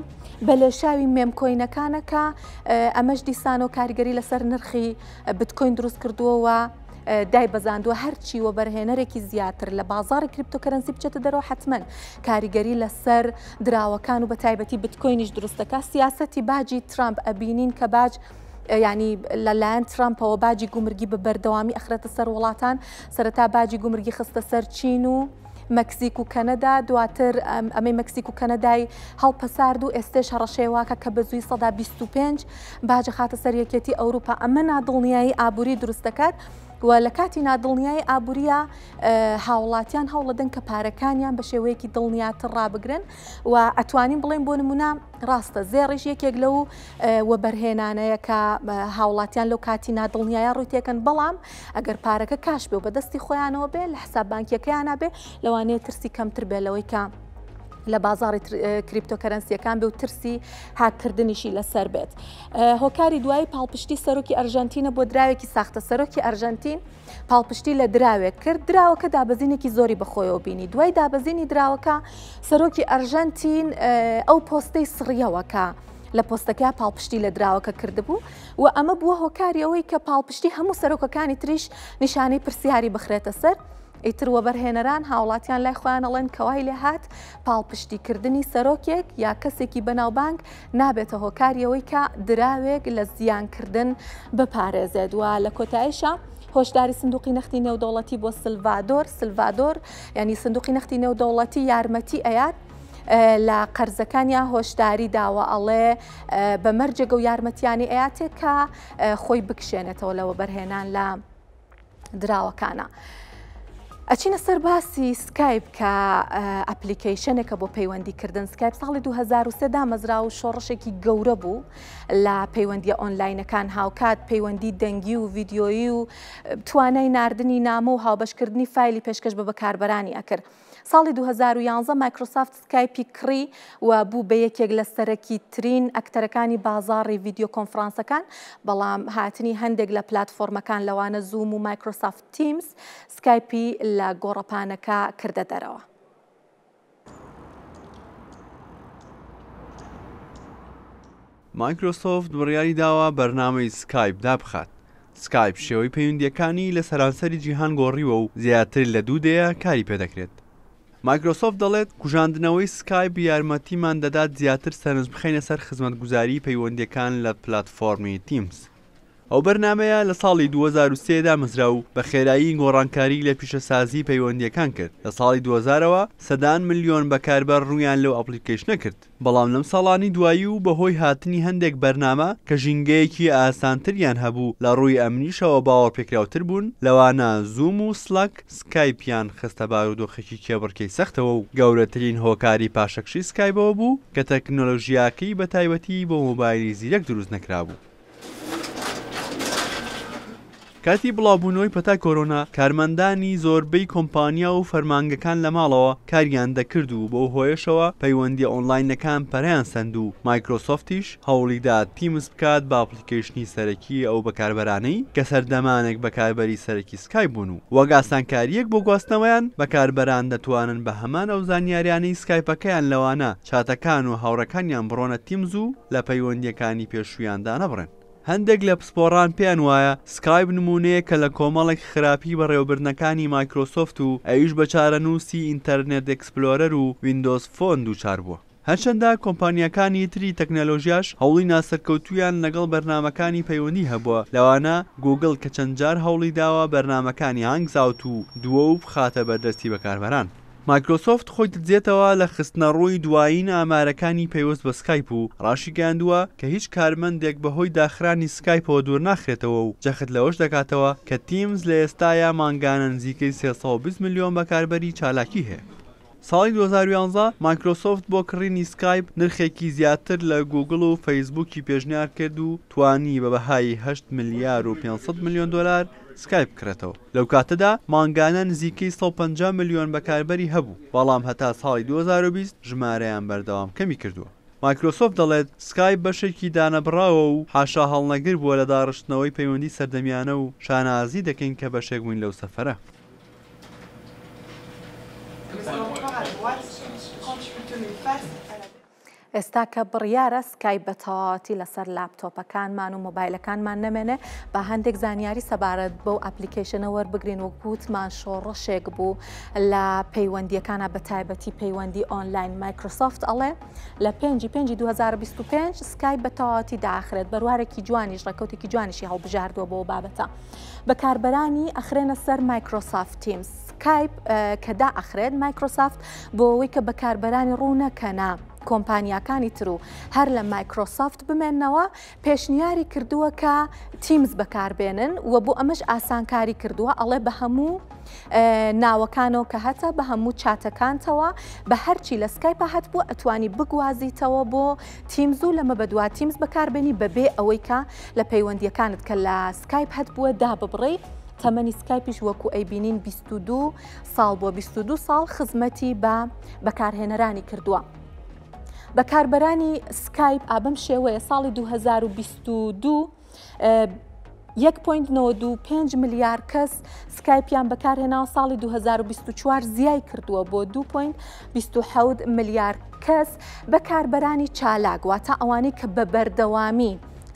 بەلێشاوی مێمکۆینەکانەکە ئەمەش دیسان و کاریگەری لەسەر نرخی بتکۆین دروست کردووەوە دای بەزاندووە هەرچی وەبەرهێنەرێکی زیاتر لە بازاڕی کریپتۆکەرەنسی بچێتە دەرەوە حتمەن کاریگەری لەسەر دراوەکان و بە تایبەتی بتکۆینیش دروستەکە. سیاسەتی باجی ترامپ ئەبینین کە باج ینی لەلایەن ترامپەوە باجی گومرگی بە بەردەوامی ئەخرێتە سەر وڵاتان. سەرەتا باجی گومرگی خستە سەر چین و مەکسیک و کەنەدا، دواتر ئەمەی مەکسیک و کەنەدای هەڵپەسارد و ئێستێش هەڕەشەیەواکە کە بە زووی 125 باجە خاتە سەر یەکێتی ئەوروپا. ئەمە نادڵنیایی ئابووری دروست دەکات و لە کاتی نادڵنیایی ئابووریە هاوڵاتیان هەوڵەدەن کە پارەکانیان بە شێوەیەکی دڵنیاتر ڕابگرن و ئەتوانین بڵێن بۆ نمونە ڕاستە زێڕیش یەکێک لەو وەبەرهێنانەیە کە هاوڵاتیان لەو کاتی نادڵنیایە ڕووی تێکەن. بەڵام ئەگەر پارەکە کاش بێ و بەدەستی خۆیانەوە بێ لە حساب بانکیەکەیانە بێ لەوانەیە ترسی کەمتر بێ لەوەی کە لە بازاڕی کریپتۆکەرەنسیەکان بێ و ترسی هاکردنیشی لەسەر بێت. هۆکاری دوایی پاڵپشتی سەرۆکی ئەرژەنتینە بۆ دراوێکی ساختە. سەرۆکی ئەرژەنتین پاڵپشتی لە دراوێک کرد، دراوەکە دابەزینێکی زۆری بەخۆیەوە بینی. دوای دابەزینی دراوەکە سەرۆکی ئەرژەنتین ئەو پۆستەی سڕیەوەکە لە پۆستەکە پاڵپشتی لە دراوەکە کردبوو و ئەمە بووە هۆکاری ئەوەی کە پاڵپشتی هەموو سەرۆکەکانی تریش نیشانەی پرسیاری بخرێتە سەر. ئیتر وەبەرهێنەران هاوڵاتیان لای خۆیان ئەڵێن کەوای لێ هات پاڵپشتیکردنی سەرۆکێک یا کەسێکی بەناوبانگ نابێتە هۆکاریەوەی کە دراوێک لە زیانکردن بپارێزێت. و لە کۆتاییشە هۆشداری سندوقی نەختی نێودەوڵەتی بۆ سلڤادۆر ینی سندوقی نەختی نێودەوڵەتی یارمەتی ئەیات لە قەرزەکانیان هۆشداری داوە ئەڵێ بە مەرجەگە و یارمەتیانی ئەیاتێک کە خۆی بکشێنێتەوە لە وەبەرهێنان لە دراوەکانە. ئەچینە سەر باسی سکایپ کە ئەپلیکیشنێکە بۆ پەیوەندیکردن. سکایپ ساڵی 2023 دامەزرا و شۆڕشێکی گەورە بوو لە پەیوەندیە ئۆنلاینەکان، هاوکات، پەیوەندی دەنگی و ڤیدیۆیی و توانای ناردنی نامە و هاوبەشکردنی فایلی پێشکەش بە بەکاربەرانی ئەکرد. ساڵی 2011 مایکرۆسافت سکایپی کڕی و بوو بە یەکێک لە سەرەکی ترین ئەکتەرەکانی بازاڕی ڤیدیۆ کۆنفرانسەکان، بەڵام هاتنی هەندێک لە پلاتفۆرمەکان لەوانە زووم و مایکرۆسافت تیمز سکایپی لە گۆڕەپانەکە کردە دەرەوە. مایکرۆسۆفت بڕیاری داوە بەرنامەی سکایپ دابخات. سکایپ شێوەی پەیوەندیەکانی لە سەرانسەری جیهان گۆڕیوە و زیاتر لە 2 دەیە کاری پێدەکرێت. مایکرۆسۆفت دەڵێت کوژاندنەوەی سکایپ یارمەتیمان دەدات زیاتر سەرنج بخەینە سەر خزمەتگوزاری پەیوەندیەکان لە پلاتفۆرمی تیمز. ئەو بەرنامەیە لە ساڵی 2023 دامەزرا و بە خێرایی گۆڕانکاری لە پیشەسازی پەیوەندیەکان کرد. لە ساڵی 2000ەوە سەدان ملیۆن بەکاربەر ڕوویان لەو ئەپلیکیشنە کرد. بەڵام لەم ساڵانی دوایی و بەهۆی هاتنی هەندێک بەرنامە کە ژینگەیەکی ئاسانتریان هەبوو لە ڕووی ئەمنیشەوە باوەڕپێکراوتر بوون، لەوانە زووم و سلاک سکایپیان خستە بارودۆخێکی کێبڕکەی سەختەوە و گەورەترین هۆکاری پاشەکشی سکایپەوە بوو کە تەکنۆلۆژیاکەی بە تایبەتی بۆ مۆبایلی زیرەک دروست نەکرابوو. کاتی بڵاوبوونەوەی پەتای کۆرۆنا کارمەندانی زۆربەی کۆمپانیا و فەرمانگەکان لە ماڵەوە کاریان دەکرد و بۆ هۆیشەوە پەیوەندی ئۆنلاینەکان پەریان سەند و مایکرۆسۆفتیش هەوڵیدا تیمز بکات بە ئەپلیکیشنی سەرەکی ئەو بەکاربەرانەی کە سەردەمانێک بەکاربەری سەرەکی سکایپ بوون و وەک ئاسانکاریەک بۆ گواستنەوەیان بەکاربەران دەتوانن بە هەمان ئەو زانیاریانەی سکایپەکەیان لەوانە چاتەکان و هاوڕەکانیان بڕۆنە تیمز و لە پەیوەندیەکانی پێشوویاندا نەبڕێن. هەندێک لە پسپۆڕان پێیان وایە سکایپ نمونەیە کە لە کۆمەڵێک خراپی بەڕێوەبردنەکانی مایکرۆسۆفت و ئەویش بە چارەنووسی ئینتەرنێت ئەکسپلۆرەر و ویندۆز فۆن دووچار بووە. هەرچەندە کۆمپانیەکانی تری تەکنەلۆژیاش هەوڵی ناسەرکەوتویان لەگەڵ بەرنامەکانی پەیوەندی هەبووە، لەوانە گوگل کە چەند جار هەوڵی داوە بەرنامەکانی هانگزاوت و دووە و بخاتە بەردەستی بەکاربەران. مایکرۆسۆفت خۆی دەجێتەوە لە خستنەڕووی دوایین ئامارەکانی پێوەست بە سکایپ و ڕاشی گەیاندووە کە هیچ کارمەندێک بەهۆی داخرانی سکایپەوە دوور ناخرێتەوە و جەخت لەوەش دەکاتەوە کە تیمز لە ئێستایا مانگانە نزیکەی 320 ملیۆن بەکاربەری چالاکی هەیە. ساڵی 2011 مایکرۆسۆفت بۆ کڕینی سکایپ نرخێکی زیاتر لە گوگل و فەیسبووکی پێشنیار کرد و توانی بە بەهای 8 ملیار و 500 ملیۆن دلار سکایپ کرێتەوە. لەو کاتەدا مانگانە نزیکەی 150 ملیۆن بەکاربەری هەبوو، بەڵام هەتا ساڵی 2020 ژمارەیان بەردەوام کەمی کردووە. مایکرۆسۆفت دەڵێت سکایپ بەشێکی دانەبراوە و حاشا هەڵنەگر بووە لە داڕشتنەوەی پەیوەندی سەردەمیانە و شانازی دەکەین کە بەشێک بووین لەو سەفەرە. ئێستا کە بڕیارە سکایپ بە تەواوەتی لەسەر لاپتۆپەکانمان و مۆبایلەکانمان نەمێنێ، بە هەندێک زانیاری سەبارەت بەو ئەپلیکیشنە وەربگرین وەک گوتمان شۆڕشێک بوو لە پەیوەندیەکانە بە تایبەتی پەیوەندی ئۆنلاین. مایکرۆسۆفت ئەڵێ لە 5/5/2025 سکایپ بە تەواوەتی داخرێت. بەروارێکی جوانیش ڕێکەوتێکی جوانیشی هەڵبژاردووە بۆ بابەتە. بەکاربەرانی ئەخرێنە سەر مایکرۆسۆفت تیمز. سکایپ کە دائەخرێت مایکرۆسۆفت بۆ ئەوەی کە بەکاربەرانی ڕوو نەکەنە کۆمپانیاکانی تر و هەر لە مایکرۆسۆفت بمێنەوە پێشنیاری کردووە کە تیمز بەکاربێنن و بۆ ئەمەش ئاسانکاری کردووە. ئەڵێ بە هەموو ناوەکانەوە کە هەتە بە هەموو چاتەکانتەوە بە هەرچی لە سکایپ هەت بوو ئەتوانی بگوازیتەوە بۆ تیمز و لەمە بەدوا تیمز بەکاربێنی بەبێ ئەوەی کە لە پەیوەندیەکانت کە لە سکایپ هەت بووە دا ببڕی تەمەنی سکایپیش وەکو ئەیبینین 22 ساڵ بۆ 22 ساڵ خزمەتی بە بەکارهێنەرانی کردووە. بەکاربەرانی سکایپ ئابەم شێوەیە ساڵی 2022 1.95 ملیار کەس سکایپیان بەکارهێناوە، ساڵی 2024 زیای کردووە بۆ 2.27 ملیار کەس بەکاربەرانی چالاک، واتە ئەوانەی کە بە بەردەوامی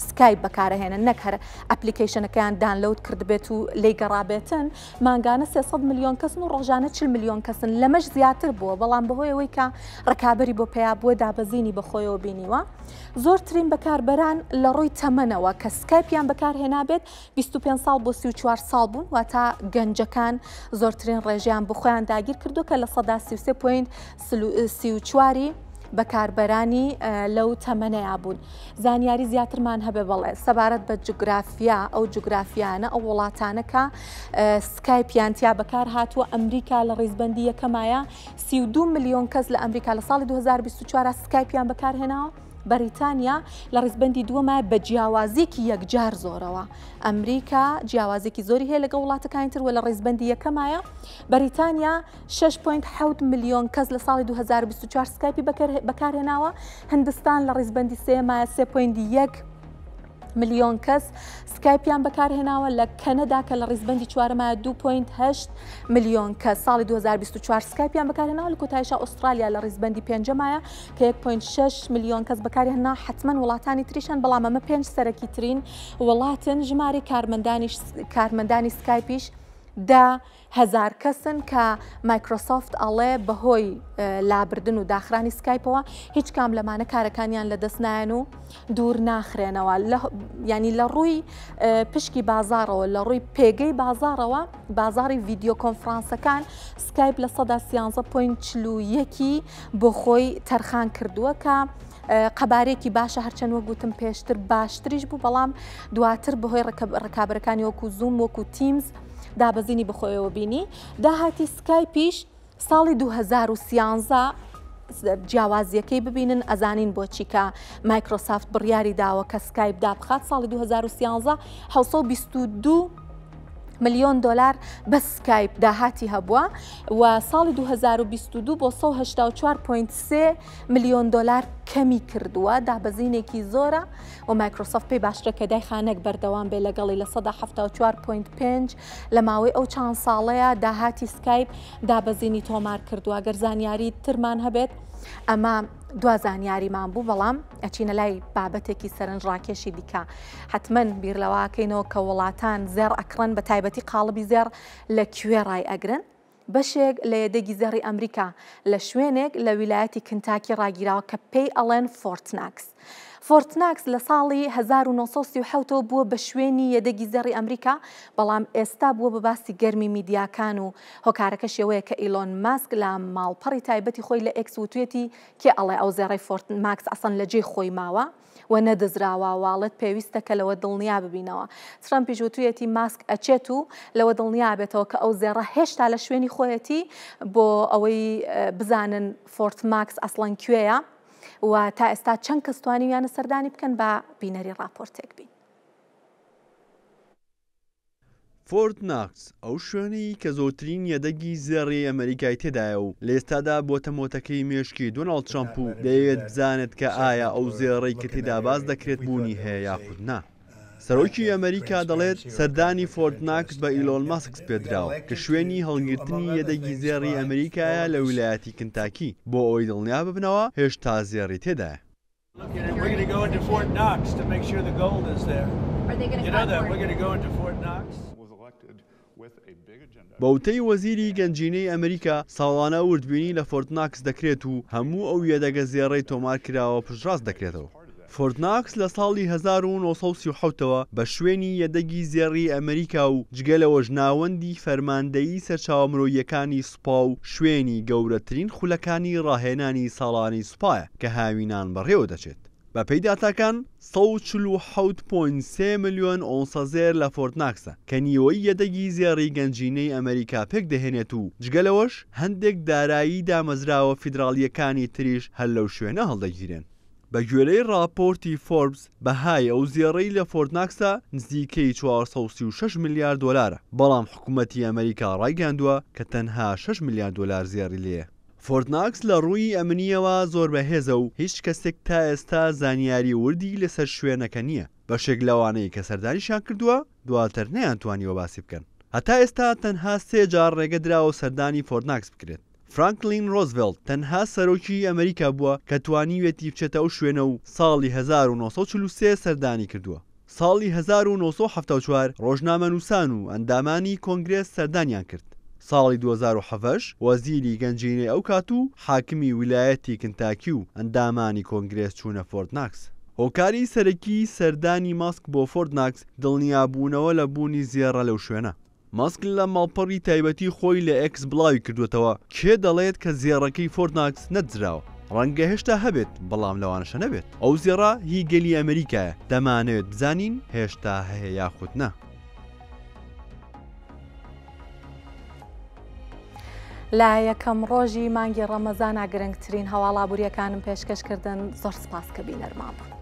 سکایپ بەکارهێنن، نەک هەر ئەپلیکیشنەکەیان دانلود کرد بێت و لێی گەڕابێتن. مانگانە 300 میلیۆن کەسن و ڕۆژانە 40 میلیۆن کەسن، لەمەش زیاتر بووە، بەڵام بەهۆیەوەی کە ڕکابەری بۆ پێیا بووە دابەزینی بەخۆیەوە بینیوە. زۆرترین بەکاربەران لە ڕووی تەمەنەوە کە سکایپیان بەکارهێنا بێت 25 ساڵ بۆ 34 ساڵ بوون، واتە گەنجەکان زۆرترین ڕێژیان بۆ خۆیان داگیر کردو کە لە سەدا 33.34 بەکاربەرانی لەو تەمەنەیە بوون. زانیاری زیاترمان هەبێ بەڵێ سەبارەت بە جوگرافیا، ئەو جوگرافیانە ئەو وڵاتانە کە سکایپیان تیا بەکار هاتووە. ئەمریکا لە ڕیزبەندی یەکەمایە 32 میلیۆن کەس لە ئەمریکا لە ساڵی 2024 سکایپیان بەکارهێناوە. بەریتانیا لە ڕیزبەندی دووەمە بە جیاوازێکی یەکجار زۆرەوە. ئەمریکا جیاوازێکی زۆری هەیە لەگەڵ وڵاتەکانی تر وە لە ڕیزبەندی یەکەمایە. بەریتانیا 6.7 میلیۆن کەس لە ساڵی 2024 سکایپی بەکارهێناوە. هندستان لە ڕیزبەندی سێمایە 3.1 میلیۆن کەس سکایپیان بەکارهێناوە. لە کەنەدا کە لە ڕیزبەندی چوارەمایە 2.8 میلیۆن کەس ساڵی 2024 سکایپیان بەکارهێناوە. لە کۆتایشە ئوسترالیا لە ڕیزبەندی پێنجەمایە کە 1.6 میلیۆن کەس بەکارهێنا. حتمما وڵاتانی تریشان، بەڵام ئەمە 5 سەرەکی ترین وڵاتن. ژماری کارمەندانی سکایپیش 10,000 کەسن کە مایکرۆسۆفت ئەڵێ بەهۆی لابردن و داخرانی سکایپەوە هیچ کام لەمانە کارەکانیان لەدەستنایەن و دوور ناخرێنەوە. ینی لە ڕووی پشکی بازارەوە، لە ڕووی پێگەی بازارەوە، بازاری ڤیددیۆ کۆنفرانسەکان سکایپ لە سەدا 13.41 بۆ خۆی تەرخان کردووە کە قەبارێکی باشە، هەرچەند وەگوتم پێشتر باشتریش بوو، بەڵام دواتر بەهۆی ڕکابەرەکانی وەکو زووم وەکو تیمز دابەزینی بخۆیەوە بینی. داهاتی سکایپیش ساڵی 2013 جیاوازیەکەی ببینن، ئەزانین بۆچی کە مایکرۆسافت بڕیاری داوە کە سکایپ دابخات. ساڵی 2013 722 ملیۆن دلار بە سکایپ داهاتی هەبووە و ساڵی 2022 بۆ 184.3 میلیۆن دلار کەمی کردووە. دابەزینێکی زۆرە و مایکرۆسۆفت پێی باشترە کە دایخانێک بەردەوام بێ لەگەڵی لە 174.5 لە ماوەی ئەو چند ساڵەیە داهاتی سکایپ دابەزینی تۆمار کردووە. گەر زانیاری ترمان هەبێت ئەمە دوا زانیاریمان بوو، بەڵام ئەچینە لای بابەتێکی سەرنجڕاکێشی دیکە. حتمما بیر لەواکەینەوە کە وڵاتان زێر ئەکڕن، بە تایبەتی قاڵبی زێر لەکوێ ڕای ئەگرن. بەشێک لە یەدەگی زێڕی ئەمریکا لە شوێنێک لە ویلایەتی کنتاکی ڕاگیراوە کە پێی ئەڵێن فۆرتناکس. فۆرتناکس لە ساڵی 1970 بووە بە شوێنی یەدەگی زێڕی ئەمریکا، بەڵام ئێستا بووە بە باسی گەرمی میدیاکان و هۆکارەکە شێوەیە کە ئیلۆن ماسک لە ماڵپەڕی تایبەتی خۆی لە ئێکس وتوێتی کێ ئەڵێ ئەو زێڕی فۆرتناکس ئەسەن لە جێی خۆی ماوە و نەدەزراوە، واڵت پێویستە کە لەوە دڵنیا ببینەوە. ترامپیش وتوێتی ماسک ئەچێت و لەوە دڵنیا بێتەوە کە ئەو زێڕە هێشتا لە شوێنی خۆیەتی بۆ ئەوەی بزانن فۆرتماکس ئەسڵەن کوێیە و تا ئێستا چەند کەس توانیویانە سەردانی بکەن بە بینەری راپۆرتێک بین. فۆرتناکس ئەو شوێنەی کە زۆرترین یەدەگی زێڕی ئەمریکای تێدایە و لە ئێستادا بۆتە مۆتەکەی مێشکی دۆناڵد ترامپ و دەیەوێت بزانێت کە ئایا ئەو زێڕەی کە تێدا باز دەکرێت بوونی هەیە یاخود نا. سەرۆکی ئەمریکا دەڵێت سەردانی فۆرتناکس بە ئیلۆن ماسک پێدراوە کە شوێنی هەڵگرتنی یەدەگی زێڕی ئەمریکایە لە ویلایەتی کنتاکی بۆ ئەوەی دڵنیا ببنەوە هێشتا زێڕی تێدایە. بەوتەی وەزیری گەنجینەی ئەمریکا ساڵانە وردبینی لە فۆرتناکس دەکرێت و هەموو ئەو یەدەگە زێڕەی تۆمار کراوە پشتڕاست دەکرێتەوە. فۆرتناکس لە ساڵی 1930ەوە بە شوێنی یەدەگی زێڕی ئەمریکا و جگەلەوەژ ناوەندی فەرماندەیی سەرچاوە مرۆییەکانی سوپا و شوێنی گەورەترین خولەکانی ڕاهێنانی ساڵانی سوپایە کە هاوینان بەڕێوە دەچێت. بە پێی داتاکان 147.3 میلیۆن ئۆنسە زێر لە فۆرتناکسە کە نیوەی یەدەگی زێڕی گەنجینەی ئەمریکا پێک دەهێنێت و جگەلەوەش هەندێک دارایی دامەزراوە فیدراڵیەکانی تریش هەر لەو شوێنە هەڵدەگیرێن. بە گوێرەی راپۆرتی فۆربس بەهای ئەو زیێڕەی لە فۆرتناکسە نزیکەی 436 میلیارد دۆلارە، بەڵام حکوومەتی ئەمریکا ڕایگەاندووە کە تەنها 6 میلیارد دۆلار زیێڕی لێیە. فۆرتناکس لە ڕووی ئەمنیەوە زۆر بەهێزە و هیچ کەسێک تا ئێستا زانیاری وردی لەسەر شوێنەکە نییە. بەشێک لەوانەی کە سەردانیشان کردووە دواتر نەیانتوانیوە باسی بکەن. هەتا ئێستا تەنها 3 جار ڕێگە درراوە سەردانی فۆرتناکس بکرێت. فرانکلین ڕۆزڤێلت تەنها سەرۆکی ئەمریکا بووە کە توانیوێتی بچێتە ئەو شوێنە و ساڵی 1943 سەردانی کردووە. ساڵی 1974 ڕۆژنامەنووسان و ئەندامانی کۆنگرێس سەردانیان کرد. ساڵی 2007 وەزیری گەنجینەی ئەو کات و حاکمی ویلایەتی کنتاکی و ئەندامانی کۆنگرێس چوونە فۆرتناکس. هۆکاری سەرەکی سەردانی ماسک بۆ فۆرتناکس دڵنیابوونەوە لە بوونی زیێڕە لەو شوێنە. ماسک لە ماڵپەڕی تایبەتی خۆی لە ئێکس بڵاوی کردوێتەوە کێ دەڵێت کە زیێڕەکەی فۆرتناکس نەتزراوە. ڕەنگە هێشتا هەبێت بەڵام لەوانەشە نەبێت. ئەو زیێڕە هی گەلی ئەمریکایە، دەمانەوێت بزانین هێشتا هەیە یاخود نە. لا یەکەم ڕۆژی مانگی ڕەمەزانە گرنگترین هەواڵابووریەکانم پێشکەشکردن. زۆر سپاس کە بینەرمان بوون.